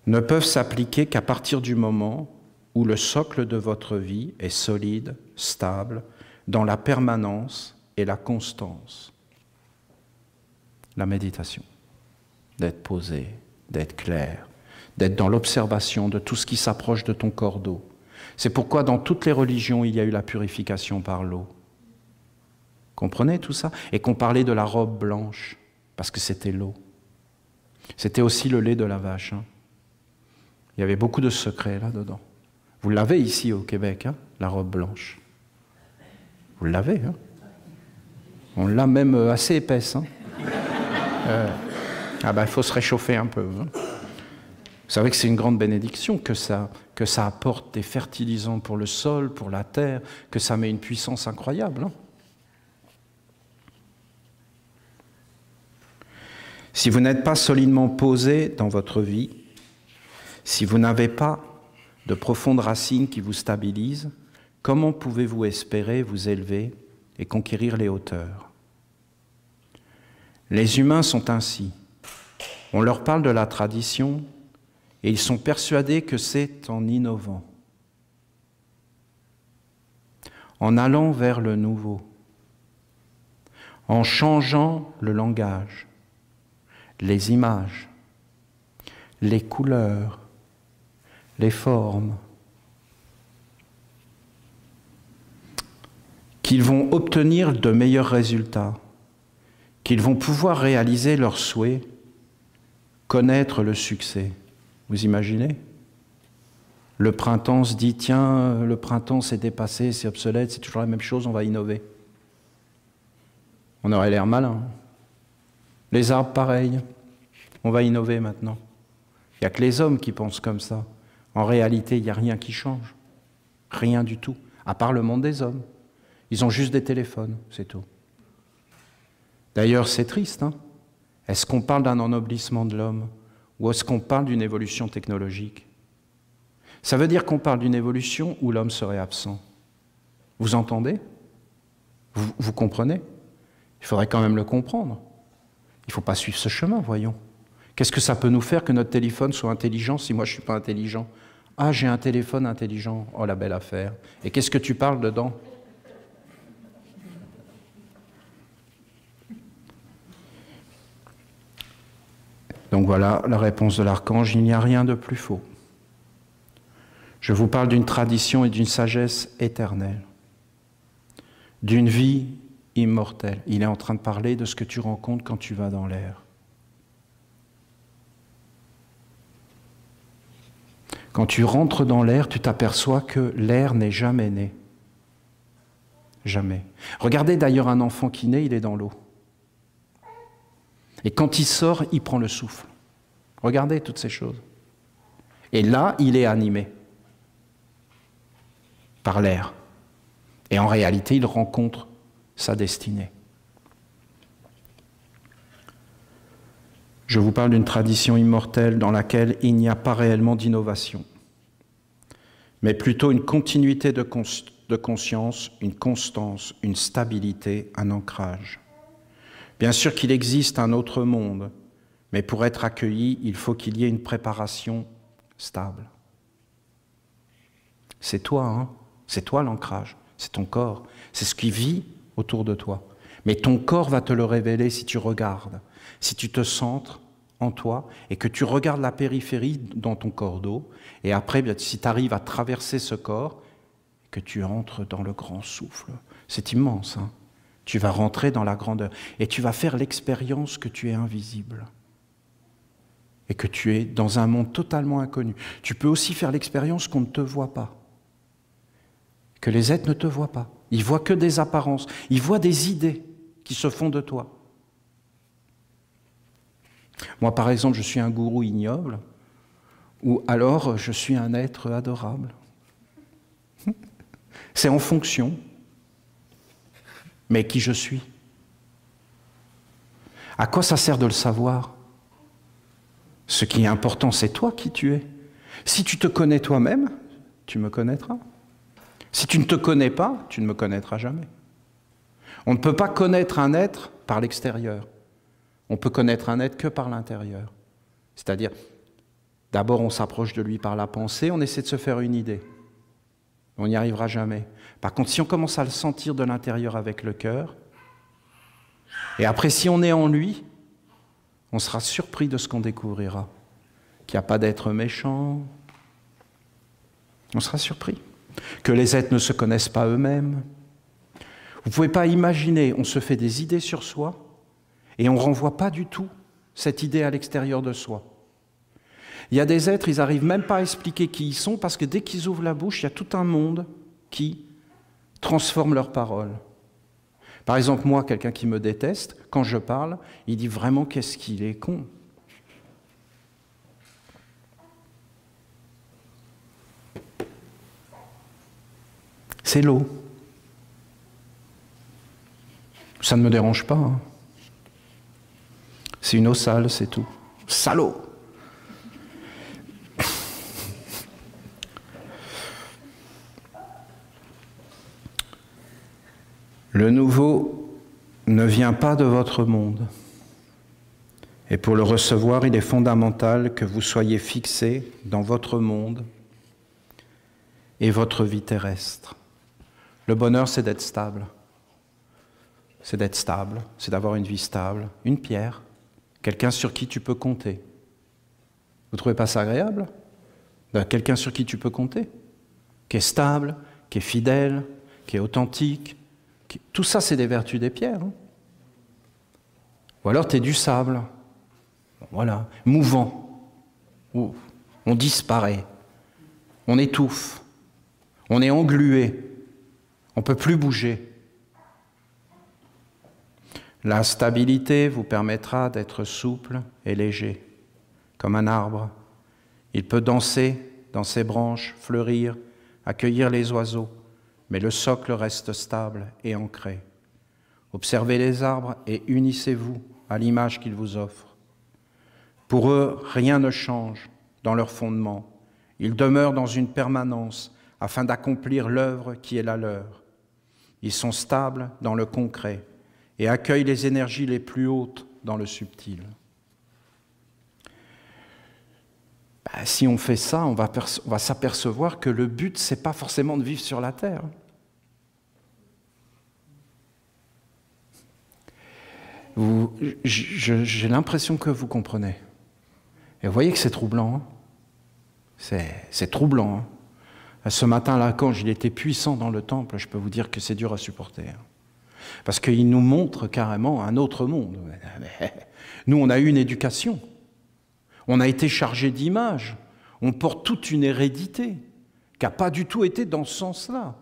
ne peuvent s'appliquer qu'à partir du moment où le socle de votre vie est solide, stable, dans la permanence et la constance. La méditation, d'être posé, d'être clair, d'être dans l'observation de tout ce qui s'approche de ton corps d'eau. C'est pourquoi dans toutes les religions, il y a eu la purification par l'eau. Comprenez tout ça? Et qu'on parlait de la robe blanche, parce que c'était l'eau. C'était aussi le lait de la vache. Hein. Il y avait beaucoup de secrets là-dedans. Vous l'avez ici au Québec, hein, la robe blanche. Vous l'avez, hein? On l'a même assez épaisse. Hein. Ah ben, il faut se réchauffer un peu. Hein. Vous savez que c'est une grande bénédiction que ça apporte des fertilisants pour le sol, pour la terre, que ça met une puissance incroyable. Hein. Si vous n'êtes pas solidement posé dans votre vie, si vous n'avez pas de profondes racines qui vous stabilisent, comment pouvez-vous espérer vous élever et conquérir les hauteurs? Les humains sont ainsi. On leur parle de la tradition et ils sont persuadés que c'est en innovant, en allant vers le nouveau, en changeant le langage, les images, les couleurs, les formes, qu'ils vont obtenir de meilleurs résultats, qu'ils vont pouvoir réaliser leurs souhaits, connaître le succès. Vous imaginez? Le printemps se dit, tiens, le printemps c'est dépassé, c'est obsolète, c'est toujours la même chose, on va innover. On aurait l'air malin. Les arbres, pareil. On va innover maintenant. Il n'y a que les hommes qui pensent comme ça. En réalité, il n'y a rien qui change. Rien du tout. À part le monde des hommes. Ils ont juste des téléphones, c'est tout. D'ailleurs, c'est triste, hein? Est-ce qu'on parle d'un ennoblissement de l'homme ou est-ce qu'on parle d'une évolution technologique? Ça veut dire qu'on parle d'une évolution où l'homme serait absent. Vous entendez? Vous comprenez? Il faudrait quand même le comprendre. Il ne faut pas suivre ce chemin, voyons. Qu'est-ce que ça peut nous faire que notre téléphone soit intelligent si moi je ne suis pas intelligent? Ah, j'ai un téléphone intelligent. Oh, la belle affaire. Et qu'est-ce que tu parles dedans? Donc voilà la réponse de l'archange, il n'y a rien de plus faux. Je vous parle d'une tradition et d'une sagesse éternelle, d'une vie immortelle. Il est en train de parler de ce que tu rencontres quand tu vas dans l'air. Quand tu rentres dans l'air, tu t'aperçois que l'air n'est jamais né. Jamais. Regardez d'ailleurs un enfant qui naît, il est dans l'eau. Et quand il sort, il prend le souffle. Regardez toutes ces choses. Et là, il est animé par l'air. Et en réalité, il rencontre sa destinée. Je vous parle d'une tradition immortelle dans laquelle il n'y a pas réellement d'innovation, mais plutôt une continuité de conscience, une constance, une stabilité, un ancrage. Bien sûr qu'il existe un autre monde, mais pour être accueilli, il faut qu'il y ait une préparation stable. C'est toi, hein? C'est toi l'ancrage, c'est ton corps, c'est ce qui vit autour de toi. Mais ton corps va te le révéler si tu regardes, si tu te centres en toi et que tu regardes la périphérie dans ton corps d'eau, et après, si tu arrives à traverser ce corps, que tu entres dans le grand souffle. C'est immense, hein? Tu vas rentrer dans la grandeur et tu vas faire l'expérience que tu es invisible et que tu es dans un monde totalement inconnu. Tu peux aussi faire l'expérience qu'on ne te voit pas, que les êtres ne te voient pas. Ils voient que des apparences, ils voient des idées qui se font de toi. Moi, par exemple, je suis un gourou ignoble ou alors je suis un être adorable. C'est en fonction. Mais qui je suis? À quoi ça sert de le savoir? Ce qui est important, c'est toi qui tu es. Si tu te connais toi-même, tu me connaîtras. Si tu ne te connais pas, tu ne me connaîtras jamais. On ne peut pas connaître un être par l'extérieur. On peut connaître un être que par l'intérieur. C'est-à-dire, d'abord on s'approche de lui par la pensée, on essaie de se faire une idée. On n'y arrivera jamais. Par contre, si on commence à le sentir de l'intérieur avec le cœur, et après si on est en lui, on sera surpris de ce qu'on découvrira. Qu'il n'y a pas d'être méchant. On sera surpris. Que les êtres ne se connaissent pas eux-mêmes. Vous ne pouvez pas imaginer, on se fait des idées sur soi et on ne renvoie pas du tout cette idée à l'extérieur de soi. Il y a des êtres, ils n'arrivent même pas à expliquer qui ils sont parce que dès qu'ils ouvrent la bouche, il y a tout un monde qui transforme leurs paroles. Par exemple, moi, quelqu'un qui me déteste, quand je parle, il dit vraiment qu'est-ce qu'il est con. C'est l'eau. Ça ne me dérange pas. Hein. C'est une eau sale, c'est tout. Salaud! Le nouveau ne vient pas de votre monde. Et pour le recevoir, il est fondamental que vous soyez fixés dans votre monde et votre vie terrestre. Le bonheur, c'est d'être stable. C'est d'être stable, c'est d'avoir une vie stable, une pierre, quelqu'un sur qui tu peux compter. Vous ne trouvez pas ça agréable? Quelqu'un sur qui tu peux compter, qui est stable, qui est fidèle, qui est authentique. Tout ça, c'est des vertus des pierres. Hein. Ou alors, tu es du sable. Voilà, mouvant. On disparaît. On étouffe. On est englué. On ne peut plus bouger. La stabilité vous permettra d'être souple et léger, comme un arbre. Il peut danser dans ses branches, fleurir, accueillir les oiseaux, mais le socle reste stable et ancré. Observez les arbres et unissez-vous à l'image qu'ils vous offrent. Pour eux, rien ne change dans leur fondement. Ils demeurent dans une permanence afin d'accomplir l'œuvre qui est la leur. Ils sont stables dans le concret et accueillent les énergies les plus hautes dans le subtil. Si on fait ça, on va s'apercevoir que le but, ce n'est pas forcément de vivre sur la terre. J'ai l'impression que vous comprenez. Et vous voyez que c'est troublant. Hein, c'est troublant. Hein. Ce matin-là, quand il était puissant dans le temple, je peux vous dire que c'est dur à supporter. Hein. Parce qu'il nous montre carrément un autre monde. Nous, on a eu une éducation. On a été chargé d'images. On porte toute une hérédité qui n'a pas du tout été dans ce sens-là.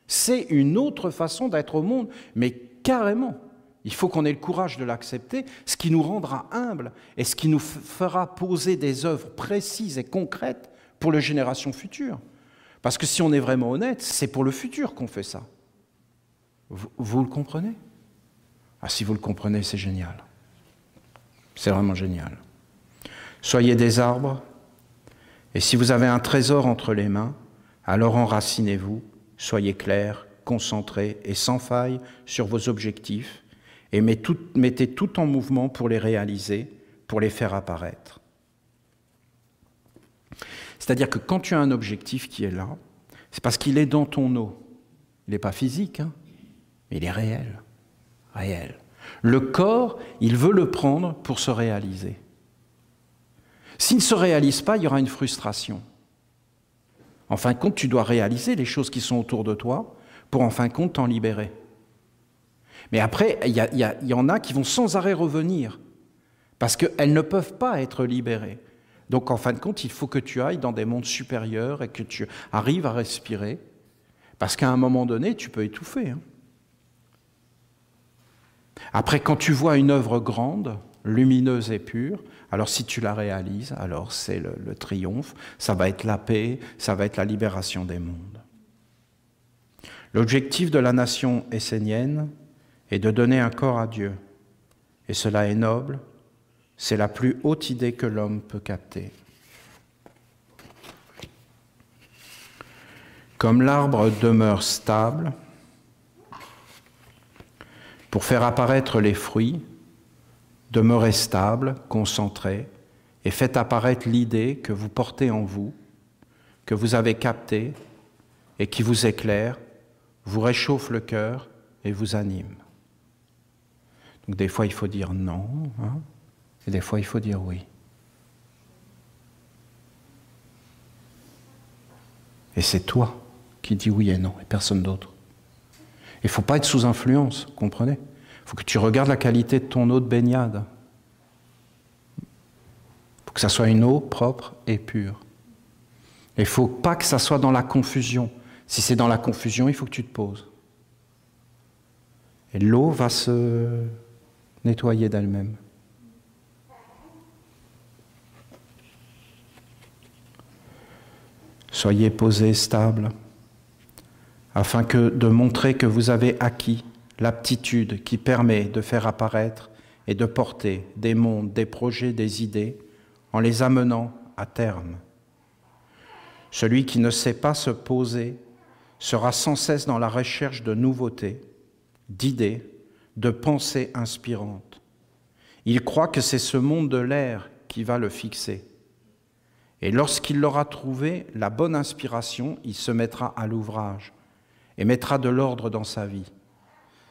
C'est une autre façon d'être au monde, mais carrément. Il faut qu'on ait le courage de l'accepter, ce qui nous rendra humbles et ce qui nous fera poser des œuvres précises et concrètes pour les générations futures. Parce que si on est vraiment honnête, c'est pour le futur qu'on fait ça. Vous le comprenez? Ah, si vous le comprenez, c'est génial. C'est vraiment génial. Soyez des arbres, et si vous avez un trésor entre les mains, alors enracinez-vous, soyez clairs, concentrés et sans faille sur vos objectifs, et mettez tout en mouvement pour les réaliser, pour les faire apparaître. C'est-à-dire que quand tu as un objectif qui est là, c'est parce qu'il est dans ton eau. Il n'est pas physique, hein, mais il est réel. Réel. Le corps, il veut le prendre pour se réaliser. S'il ne se réalise pas, il y aura une frustration. En fin de compte, tu dois réaliser les choses qui sont autour de toi pour en fin de compte t'en libérer. Mais après, il y en a qui vont sans arrêt revenir parce qu'elles ne peuvent pas être libérées. Donc en fin de compte, il faut que tu ailles dans des mondes supérieurs et que tu arrives à respirer parce qu'à un moment donné, tu peux étouffer. Hein. Après, quand tu vois une œuvre grande, lumineuse et pure, alors si tu la réalises, alors c'est le triomphe, ça va être la paix, ça va être la libération des mondes. L'objectif de la nation essénienne est de donner un corps à Dieu. Et cela est noble, c'est la plus haute idée que l'homme peut capter. Comme l'arbre demeure stable, Pour faire apparaître les fruits, demeurez stable, concentré, et faites apparaître l'idée que vous portez en vous, que vous avez captée et qui vous éclaire, vous réchauffe le cœur et vous anime. Donc des fois il faut dire non, hein, et des fois il faut dire oui. Et c'est toi qui dis oui et non, et personne d'autre. Il ne faut pas être sous influence, comprenez? Il faut que tu regardes la qualité de ton eau de baignade. Il faut que ça soit une eau propre et pure. Et il ne faut pas que ça soit dans la confusion. Si c'est dans la confusion, il faut que tu te poses. Et l'eau va se nettoyer d'elle-même. Soyez posés, stables, afin de montrer que vous avez acquis l'aptitude qui permet de faire apparaître et de porter des mondes, des projets, des idées, en les amenant à terme. Celui qui ne sait pas se poser sera sans cesse dans la recherche de nouveautés, d'idées, de pensées inspirantes. Il croit que c'est ce monde de l'air qui va le fixer. Et lorsqu'il l'aura trouvé, la bonne inspiration, il se mettra à l'ouvrage et mettra de l'ordre dans sa vie.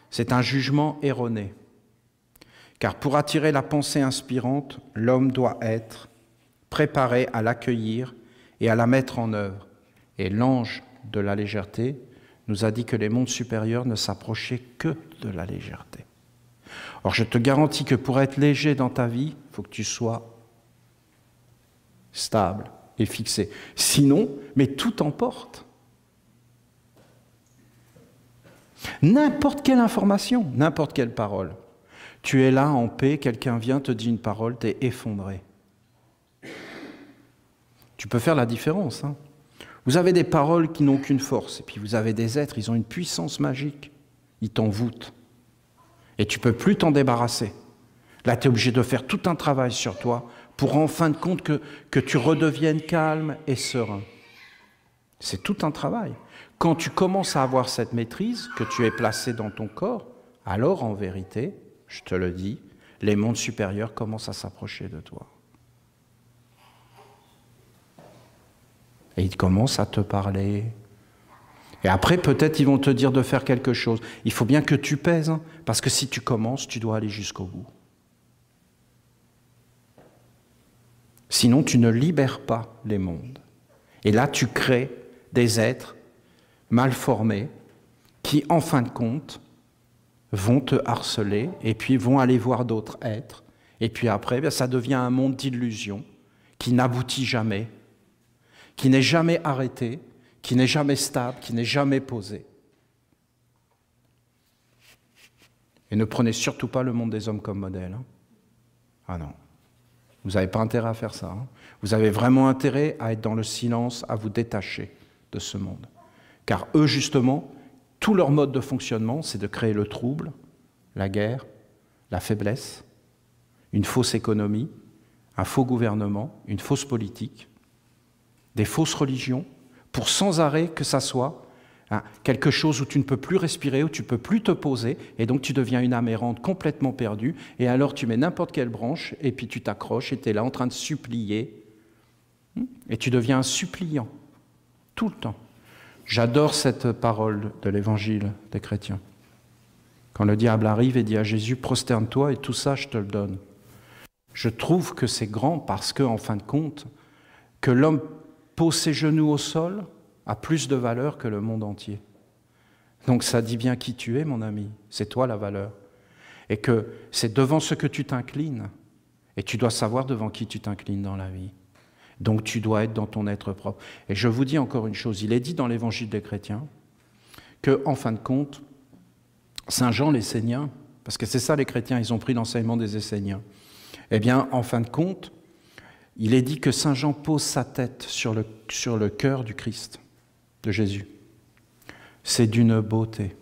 C'est un jugement erroné. Car pour attirer la pensée inspirante, l'homme doit être préparé à l'accueillir et à la mettre en œuvre. Et l'ange de la légèreté nous a dit que les mondes supérieurs ne s'approchaient que de la légèreté. Or, je te garantis que pour être léger dans ta vie, il faut que tu sois stable et fixé. Sinon, mais tout t'emporte. N'importe quelle information, n'importe quelle parole. Tu es là en paix, quelqu'un vient, te dit une parole, tu es effondré. Tu peux faire la différence. Hein. Vous avez des paroles qui n'ont qu'une force, et puis vous avez des êtres, ils ont une puissance magique. Ils t'envoûtent. Et tu ne peux plus t'en débarrasser. Là, tu es obligé de faire tout un travail sur toi pour en fin de compte que tu redeviennes calme et serein. C'est tout un travail. Quand tu commences à avoir cette maîtrise, que tu es placé dans ton corps, alors en vérité, je te le dis, les mondes supérieurs commencent à s'approcher de toi. Et ils commencent à te parler. Et après, peut-être, ils vont te dire de faire quelque chose. Il faut bien que tu pèses, hein, parce que si tu commences, tu dois aller jusqu'au bout. Sinon, tu ne libères pas les mondes. Et là, tu crées des êtres mal formés qui, en fin de compte, vont te harceler et puis vont aller voir d'autres êtres. Et puis après, ça devient un monde d'illusions qui n'aboutit jamais, qui n'est jamais arrêté, qui n'est jamais stable, qui n'est jamais posé. Et ne prenez surtout pas le monde des hommes comme modèle. Hein. Ah non. Vous n'avez pas intérêt à faire ça. Hein. Vous avez vraiment intérêt à être dans le silence, à vous détacher de ce monde. Car eux, justement, tout leur mode de fonctionnement, c'est de créer le trouble, la guerre, la faiblesse, une fausse économie, un faux gouvernement, une fausse politique, des fausses religions, pour sans arrêt que ça soit quelque chose où tu ne peux plus respirer, où tu ne peux plus te poser, et donc tu deviens une âme errante complètement perdue, et alors tu mets n'importe quelle branche, et puis tu t'accroches, et tu es là en train de supplier, et tu deviens un suppliant, tout le temps. J'adore cette parole de l'évangile des chrétiens. Quand le diable arrive et dit à Jésus, prosterne-toi, et tout ça, je te le donne. Je trouve que c'est grand parce que, en fin de compte, que l'homme pose ses genoux au sol a plus de valeur que le monde entier. Donc ça dit bien qui tu es, mon ami. C'est toi la valeur. Et que c'est devant ce que tu t'inclines. Et tu dois savoir devant qui tu t'inclines dans la vie. Donc tu dois être dans ton être propre. Et je vous dis encore une chose, il est dit dans l'évangile des chrétiens que, en fin de compte, Saint Jean l'Essénien, parce que c'est ça les chrétiens, ils ont pris l'enseignement des Esséniens, eh bien, en fin de compte, il est dit que Saint Jean pose sa tête sur le cœur du Christ, de Jésus. C'est d'une beauté.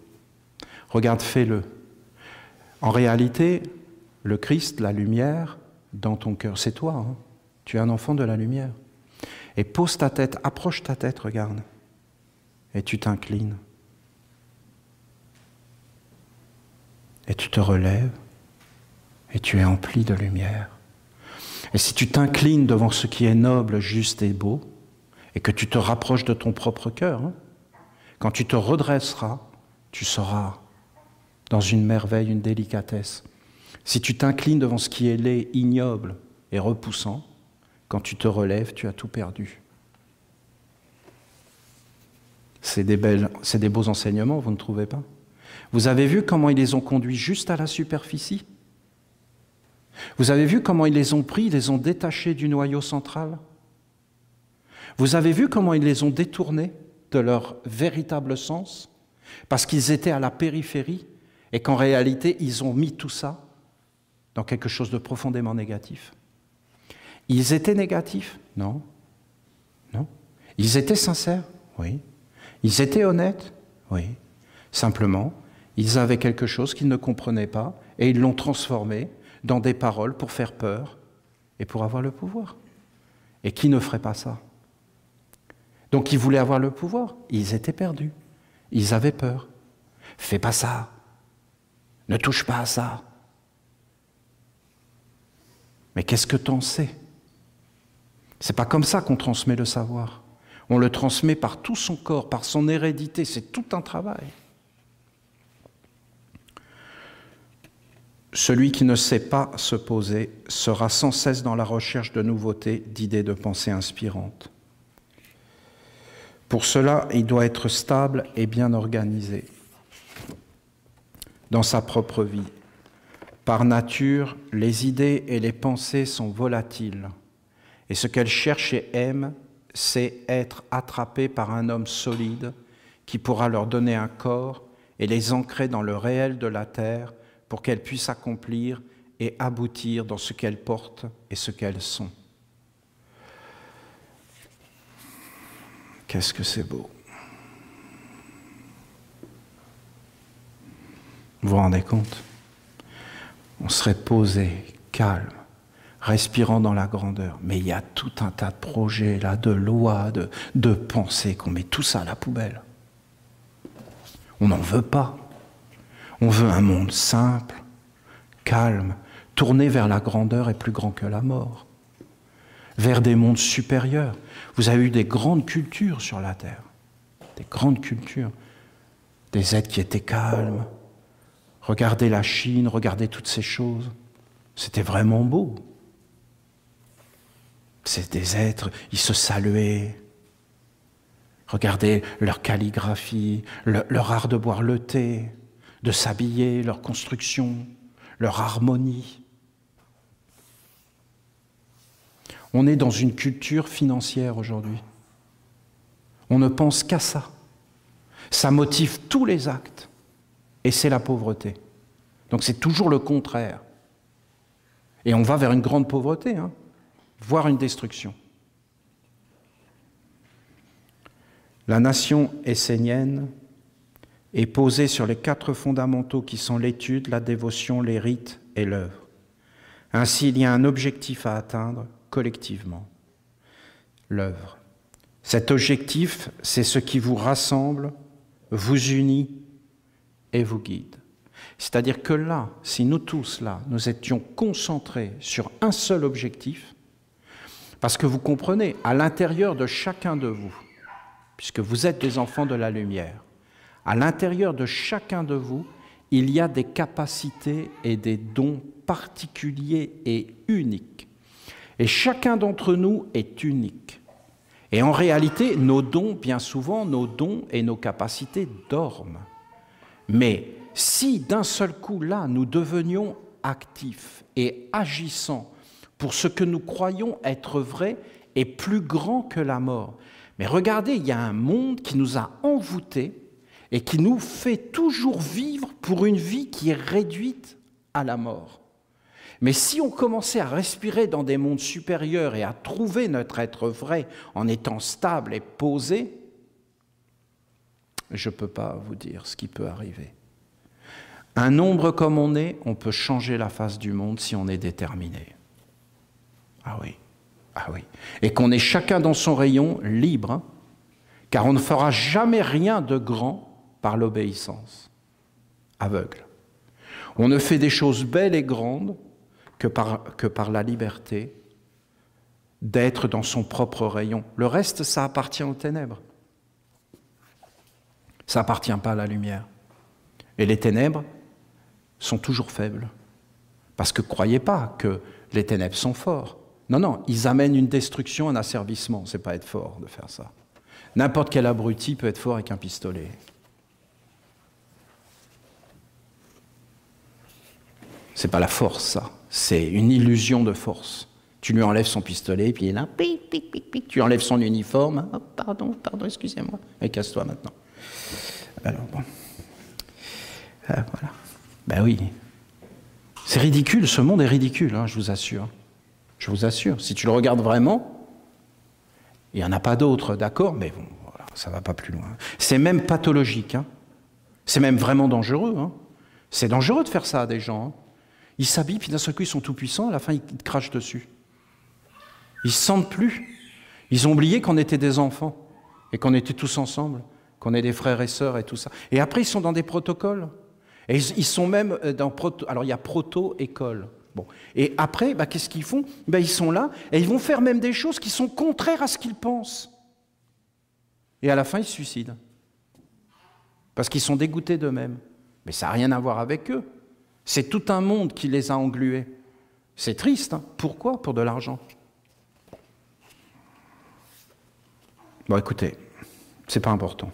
Regarde, fais-le. En réalité, le Christ, la lumière, dans ton cœur, c'est toi. Hein. Tu es un enfant de la lumière. Et pose ta tête, approche ta tête, regarde. Et tu t'inclines. et tu te relèves et tu es empli de lumière. Et si tu t'inclines devant ce qui est noble, juste et beau, et que tu te rapproches de ton propre cœur, quand tu te redresseras, tu seras dans une merveille, une délicatesse. Si tu t'inclines devant ce qui est laid, ignoble et repoussant, quand tu te relèves, tu as tout perdu. C'est des beaux enseignements, vous ne trouvez pas? Vous avez vu comment ils les ont conduits juste à la superficie? Vous avez vu comment ils les ont pris, ils les ont détachés du noyau central? Vous avez vu comment ils les ont détournés de leur véritable sens? Parce qu'ils étaient à la périphérie et qu'en réalité, ils ont mis tout ça dans quelque chose de profondément négatif. Ils étaient négatifs? Non. Non. Ils étaient sincères? Oui. Ils étaient honnêtes? Oui. Simplement, ils avaient quelque chose qu'ils ne comprenaient pas et ils l'ont transformé dans des paroles pour faire peur et pour avoir le pouvoir. Et qui ne ferait pas ça? Donc ils voulaient avoir le pouvoir, ils étaient perdus, ils avaient peur. Fais pas ça, ne touche pas à ça. Mais qu'est-ce que t'en sais? C'est pas comme ça qu'on transmet le savoir. On le transmet par tout son corps, par son hérédité, c'est tout un travail. Celui qui ne sait pas se poser sera sans cesse dans la recherche de nouveautés, d'idées, de pensées inspirantes. Pour cela, il doit être stable et bien organisé dans sa propre vie. Par nature, les idées et les pensées sont volatiles. Et ce qu'elles cherchent et aiment, c'est être attrapées par un homme solide qui pourra leur donner un corps et les ancrer dans le réel de la terre pour qu'elles puissent accomplir et aboutir dans ce qu'elles portent et ce qu'elles sont. Qu'est-ce que c'est beau! Vous vous rendez compte? On serait posé, calme, respirant dans la grandeur. Mais il y a tout un tas de projets, là, de lois, de pensées, qu'on met tout ça à la poubelle. On n'en veut pas. On veut un monde simple, calme, tourné vers la grandeur et plus grand que la mort. Vers des mondes supérieurs. Vous avez eu des grandes cultures sur la Terre. Des grandes cultures. Des êtres qui étaient calmes. Regardez la Chine, regardez toutes ces choses. C'était vraiment beau. C'est des êtres, ils se saluaient. Regardez leur calligraphie, leur art de boire le thé, de s'habiller, leur construction, leur harmonie. On est dans une culture financière aujourd'hui. On ne pense qu'à ça. Ça motive tous les actes. Et c'est la pauvreté. Donc c'est toujours le contraire. Et on va vers une grande pauvreté, voire une destruction. La nation essénienne est posée sur les 4 fondamentaux qui sont l'étude, la dévotion, les rites et l'œuvre. Ainsi, il y a un objectif à atteindre collectivement, l'œuvre. Cet objectif, c'est ce qui vous rassemble, vous unit et vous guide. C'est-à-dire que là, si nous tous, là, nous étions concentrés sur un seul objectif, parce que vous comprenez, à l'intérieur de chacun de vous, puisque vous êtes des enfants de la lumière, à l'intérieur de chacun de vous, il y a des capacités et des dons particuliers et uniques. Et chacun d'entre nous est unique. Et en réalité, nos dons, bien souvent, nos dons et nos capacités dorment. Mais si d'un seul coup, là, nous devenions actifs et agissants pour ce que nous croyons être vrai et plus grand que la mort. Mais regardez, il y a un monde qui nous a envoûtés et qui nous fait toujours vivre pour une vie qui est réduite à la mort. Mais si on commençait à respirer dans des mondes supérieurs et à trouver notre être vrai en étant stable et posé, je ne peux pas vous dire ce qui peut arriver. Un nombre comme on est, on peut changer la face du monde si on est déterminé. Ah oui, ah oui. Et qu'on est chacun dans son rayon, libre, car on ne fera jamais rien de grand par l'obéissance aveugle. On ne fait des choses belles et grandes que par la liberté d'être dans son propre rayon. Le reste, ça appartient aux ténèbres. Ça n'appartient pas à la lumière. Et les ténèbres sont toujours faibles. Parce que croyez pas que les ténèbres sont forts. Non, non, ils amènent une destruction, un asservissement. C'est pas être fort de faire ça. N'importe quel abruti peut être fort avec un pistolet. C'est pas la force, ça. C'est une illusion de force. Tu lui enlèves son pistolet, puis il est là, pic, pic, pic, pic. Tu enlèves son uniforme. Oh, pardon, excusez-moi. Mais casse-toi maintenant. Alors bon. Voilà. Ben oui. C'est ridicule, ce monde est ridicule, hein, je vous assure. Je vous assure. Si tu le regardes vraiment, il n'y en a pas d'autres, d'accord, mais bon, voilà, ça ne va pas plus loin. C'est même pathologique. Hein. C'est même vraiment dangereux. Hein. C'est dangereux de faire ça à des gens. Hein. Ils s'habillent, puis d'un seul coup, ils sont tout puissants, à la fin, ils te crachent dessus. Ils ne se sentent plus. Ils ont oublié qu'on était des enfants et qu'on était tous ensemble, qu'on est des frères et sœurs et tout ça. Et après, ils sont dans des protocoles. Et ils sont même dans... Alors, il y a proto-école. Bon. Et après, bah, qu'est-ce qu'ils font? Bah, ils sont là et ils vont faire même des choses qui sont contraires à ce qu'ils pensent. Et à la fin, ils se suicident. Parce qu'ils sont dégoûtés d'eux-mêmes. Mais ça n'a rien à voir avec eux. C'est tout un monde qui les a englués. C'est triste. Hein. Pourquoi? Pour de l'argent. Bon, écoutez, c'est pas important.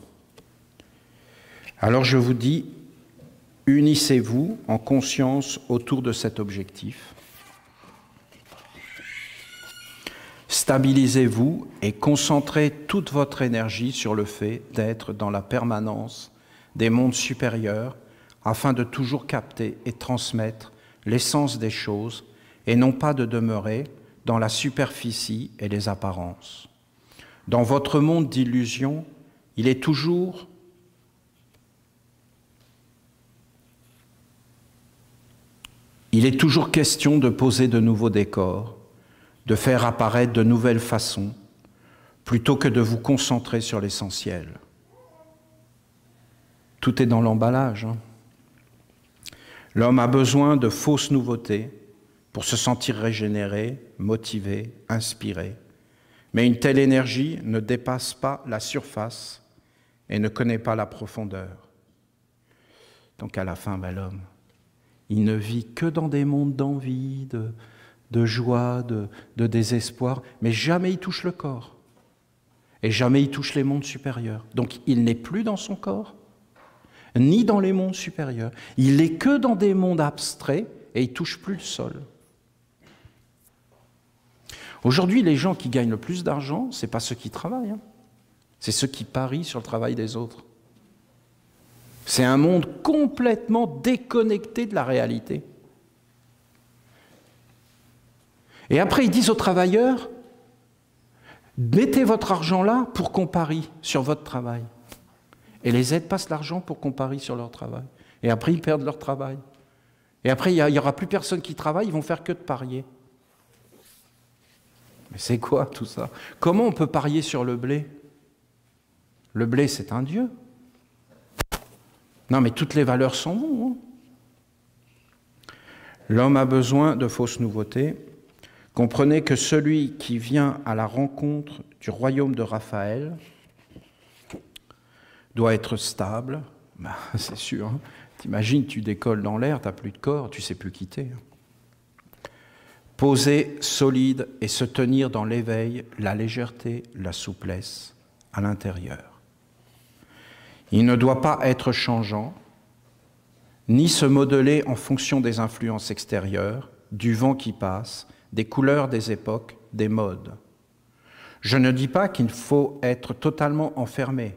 Alors je vous dis, unissez-vous en conscience autour de cet objectif. Stabilisez-vous et concentrez toute votre énergie sur le fait d'être dans la permanence des mondes supérieurs afin de toujours capter et transmettre l'essence des choses et non pas de demeurer dans la superficie et les apparences. Dans votre monde d'illusions, il est toujours question de poser de nouveaux décors, de faire apparaître de nouvelles façons, plutôt que de vous concentrer sur l'essentiel. Tout est dans l'emballage. Hein. L'homme a besoin de fausses nouveautés pour se sentir régénéré, motivé, inspiré. Mais une telle énergie ne dépasse pas la surface et ne connaît pas la profondeur. Donc à la fin, ben, l'homme, il ne vit que dans des mondes d'envie, de joie, de désespoir, mais jamais il touche le corps. Et jamais il touche les mondes supérieurs. Donc il n'est plus dans son corps, ni dans les mondes supérieurs. Il n'est que dans des mondes abstraits et il ne touche plus le sol. Aujourd'hui, les gens qui gagnent le plus d'argent, ce n'est pas ceux qui travaillent, hein. C'est ceux qui parient sur le travail des autres. C'est un monde complètement déconnecté de la réalité. Et après, ils disent aux travailleurs, mettez votre argent là pour qu'on parie sur votre travail. Et les aides passent l'argent pour qu'on parie sur leur travail. Et après, ils perdent leur travail. Et après, il n'y aura plus personne qui travaille, ils vont faire que de parier. Mais c'est quoi tout ça? Comment on peut parier sur le blé? Le blé, c'est un dieu. Non, mais toutes les valeurs sont bonnes. Hein. L'homme a besoin de fausses nouveautés. Comprenez que celui qui vient à la rencontre du royaume de Raphaël doit être stable. Ben, c'est sûr. Hein. T'imagines, tu décolles dans l'air, tu n'as plus de corps, tu ne sais plus quitter. Posé, solide et se tenir dans l'éveil, la légèreté, la souplesse à l'intérieur. Il ne doit pas être changeant, ni se modeler en fonction des influences extérieures, du vent qui passe, des couleurs des époques, des modes. Je ne dis pas qu'il faut être totalement enfermé,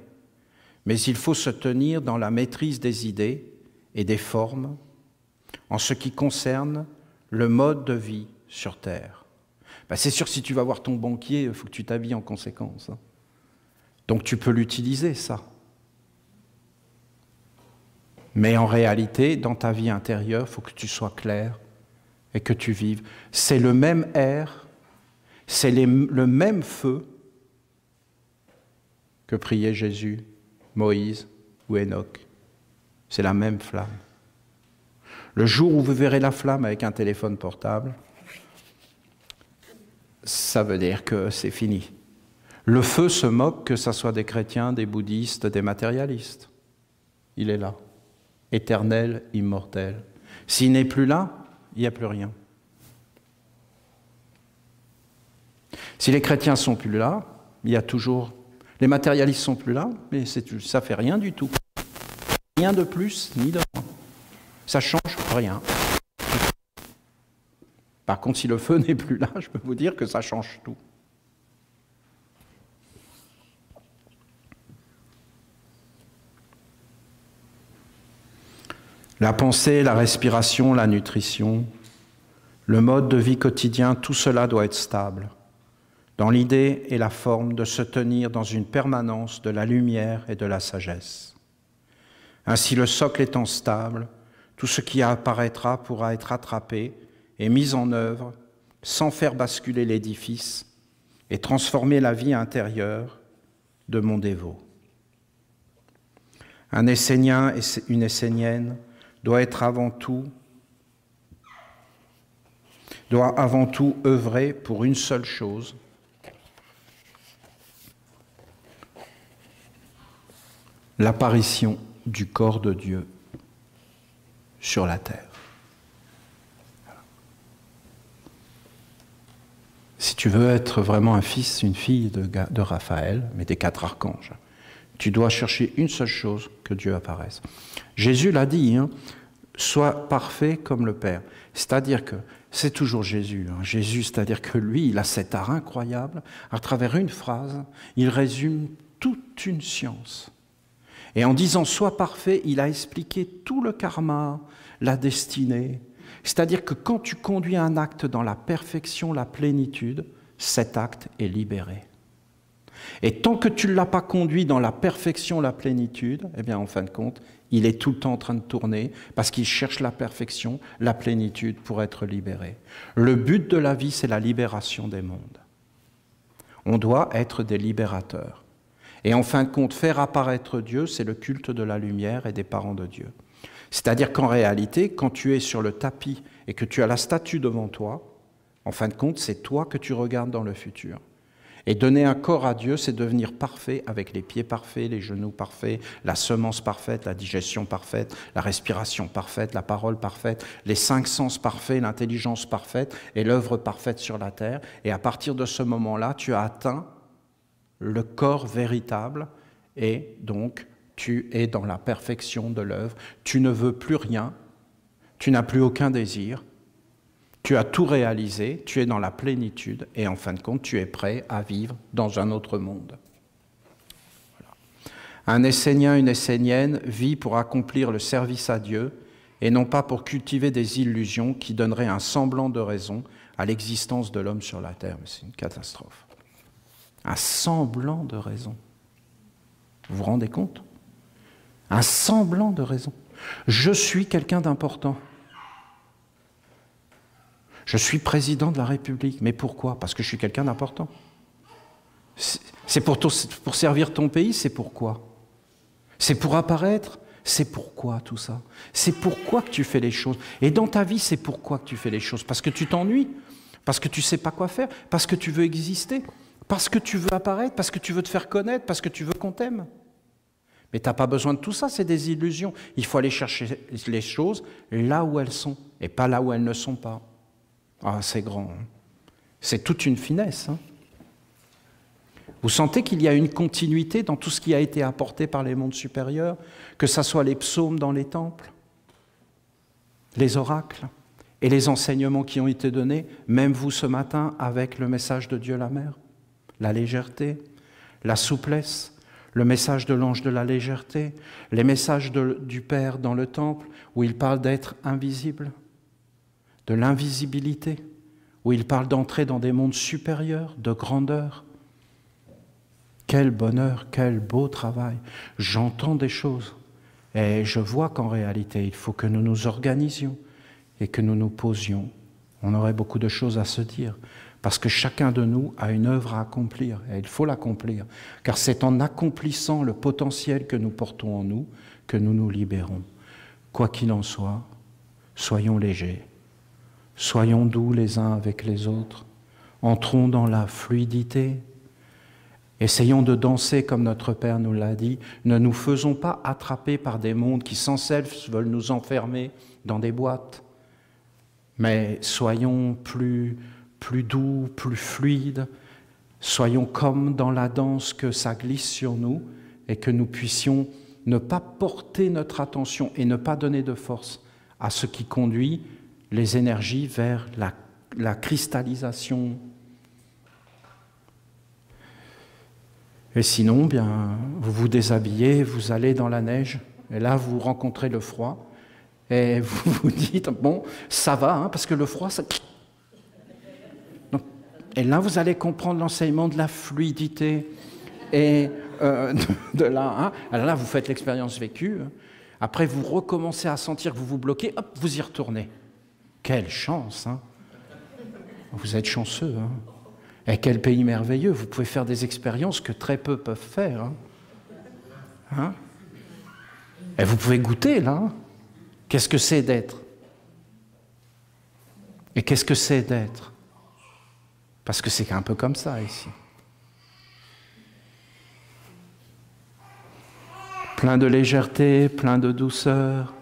mais il faut se tenir dans la maîtrise des idées et des formes en ce qui concerne le mode de vie sur Terre. Ben, c'est sûr que si tu vas voir ton banquier, il faut que tu t'habilles en conséquence. Hein. Donc tu peux l'utiliser, ça. Mais en réalité, dans ta vie intérieure, il faut que tu sois clair et que tu vives. C'est le même air, c'est le même feu que priait Jésus, Moïse ou Enoch. C'est la même flamme. Le jour où vous verrez la flamme avec un téléphone portable, ça veut dire que c'est fini. Le feu se moque, que ce soit des chrétiens, des bouddhistes, des matérialistes. Il est là, éternel, immortel. S'il n'est plus là, il n'y a plus rien. Si les chrétiens ne sont plus là, il y a toujours... Les matérialistes ne sont plus là, mais ça ne fait rien du tout. Rien de plus, ni de moins. Ça ne change rien. Par contre, si le feu n'est plus là, je peux vous dire que ça change tout. La pensée, la respiration, la nutrition, le mode de vie quotidien, tout cela doit être stable, dans l'idée et la forme de se tenir dans une permanence de la lumière et de la sagesse. Ainsi, le socle étant stable, tout ce qui apparaîtra pourra être attrapé et mis en œuvre sans faire basculer l'édifice et transformer la vie intérieure de mon dévot. Un Essénien et une Essénienne doit avant tout œuvrer pour une seule chose, l'apparition du corps de Dieu sur la terre. Si tu veux être vraiment un fils, une fille de Raphaël, mais des 4 archanges, tu dois chercher une seule chose, que Dieu apparaisse. Jésus l'a dit, hein, sois parfait comme le Père. C'est-à-dire que c'est toujours Jésus. Hein. Jésus, c'est-à-dire que lui, il a cet art incroyable. À travers une phrase, il résume toute une science. Et en disant « sois parfait », il a expliqué tout le karma, la destinée. C'est-à-dire que quand tu conduis un acte dans la perfection, la plénitude, cet acte est libéré. Et tant que tu ne l'as pas conduit dans la perfection, la plénitude, eh bien, en fin de compte, il est tout le temps en train de tourner parce qu'il cherche la perfection, la plénitude pour être libéré. Le but de la vie, c'est la libération des mondes. On doit être des libérateurs. Et en fin de compte, faire apparaître Dieu, c'est le culte de la lumière et des parents de Dieu. C'est-à-dire qu'en réalité, quand tu es sur le tapis et que tu as la statue devant toi, en fin de compte, c'est toi que tu regardes dans le futur. Et donner un corps à Dieu, c'est devenir parfait avec les pieds parfaits, les genoux parfaits, la semence parfaite, la digestion parfaite, la respiration parfaite, la parole parfaite, les 5 sens parfaits, l'intelligence parfaite et l'œuvre parfaite sur la terre. Et à partir de ce moment-là, tu as atteint le corps véritable et donc tu es dans la perfection de l'œuvre. Tu ne veux plus rien, tu n'as plus aucun désir. Tu as tout réalisé, tu es dans la plénitude et en fin de compte, tu es prêt à vivre dans un autre monde. Voilà. Un Essénien, une Essénienne vit pour accomplir le service à Dieu et non pas pour cultiver des illusions qui donneraient un semblant de raison à l'existence de l'homme sur la terre. Mais c'est une catastrophe. Un semblant de raison. Vous vous rendez compte? Un semblant de raison. Je suis quelqu'un d'important. Je suis président de la République. Mais pourquoi? Parce que je suis quelqu'un d'important. C'est pour servir ton pays, c'est pourquoi? C'est pour apparaître? C'est pourquoi tout ça? C'est pourquoi que tu fais les choses. Et dans ta vie, c'est pourquoi que tu fais les choses? Parce que tu t'ennuies? Parce que tu ne sais pas quoi faire? Parce que tu veux exister? Parce que tu veux apparaître? Parce que tu veux te faire connaître? Parce que tu veux qu'on t'aime? Mais tu n'as pas besoin de tout ça, c'est des illusions. Il faut aller chercher les choses là où elles sont et pas là où elles ne sont pas. Ah, c'est grand. Hein. C'est toute une finesse. Hein. Vous sentez qu'il y a une continuité dans tout ce qui a été apporté par les mondes supérieurs, que ce soit les psaumes dans les temples, les oracles et les enseignements qui ont été donnés, même vous ce matin avec le message de Dieu la Mère, la légèreté, la souplesse, le message de l'ange de la légèreté, les messages du Père dans le temple où il parle d'être invisible, de l'invisibilité, où il parle d'entrer dans des mondes supérieurs, de grandeur. Quel bonheur, quel beau travail. J'entends des choses et je vois qu'en réalité, il faut que nous nous organisions et que nous nous posions. On aurait beaucoup de choses à se dire parce que chacun de nous a une œuvre à accomplir et il faut l'accomplir. Car c'est en accomplissant le potentiel que nous portons en nous que nous nous libérons. Quoi qu'il en soit, soyons légers, soyons doux les uns avec les autres, entrons dans la fluidité, essayons de danser comme notre Père nous l'a dit, ne nous faisons pas attraper par des mondes qui sans cesse veulent nous enfermer dans des boîtes, mais soyons plus doux, plus fluides, soyons comme dans la danse que ça glisse sur nous et que nous puissions ne pas porter notre attention et ne pas donner de force à ce qui conduit les énergies vers la cristallisation. Et sinon, bien, vous vous déshabillez, vous allez dans la neige, et là vous rencontrez le froid, et vous vous dites, bon, ça va, hein, parce que le froid, ça... Donc, et là vous allez comprendre l'enseignement de la fluidité, et de là, hein, alors là vous faites l'expérience vécue, hein. Après vous recommencez à sentir que vous vous bloquez, hop, vous y retournez. Quelle chance, hein. Vous êtes chanceux, hein. Et quel pays merveilleux, vous pouvez faire des expériences que très peu peuvent faire. Hein. Hein? Et vous pouvez goûter, là. Qu'est-ce que c'est d'être? Et qu'est-ce que c'est d'être? Parce que c'est un peu comme ça, ici. Plein de légèreté, plein de douceur,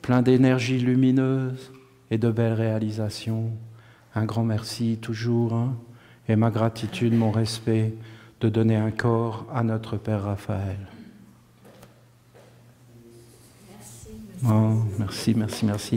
plein d'énergie lumineuse et de belles réalisations. Un grand merci toujours, hein. Et ma gratitude, mon respect de donner un corps à notre Père Raphaël. Merci. Oh, merci, merci, merci.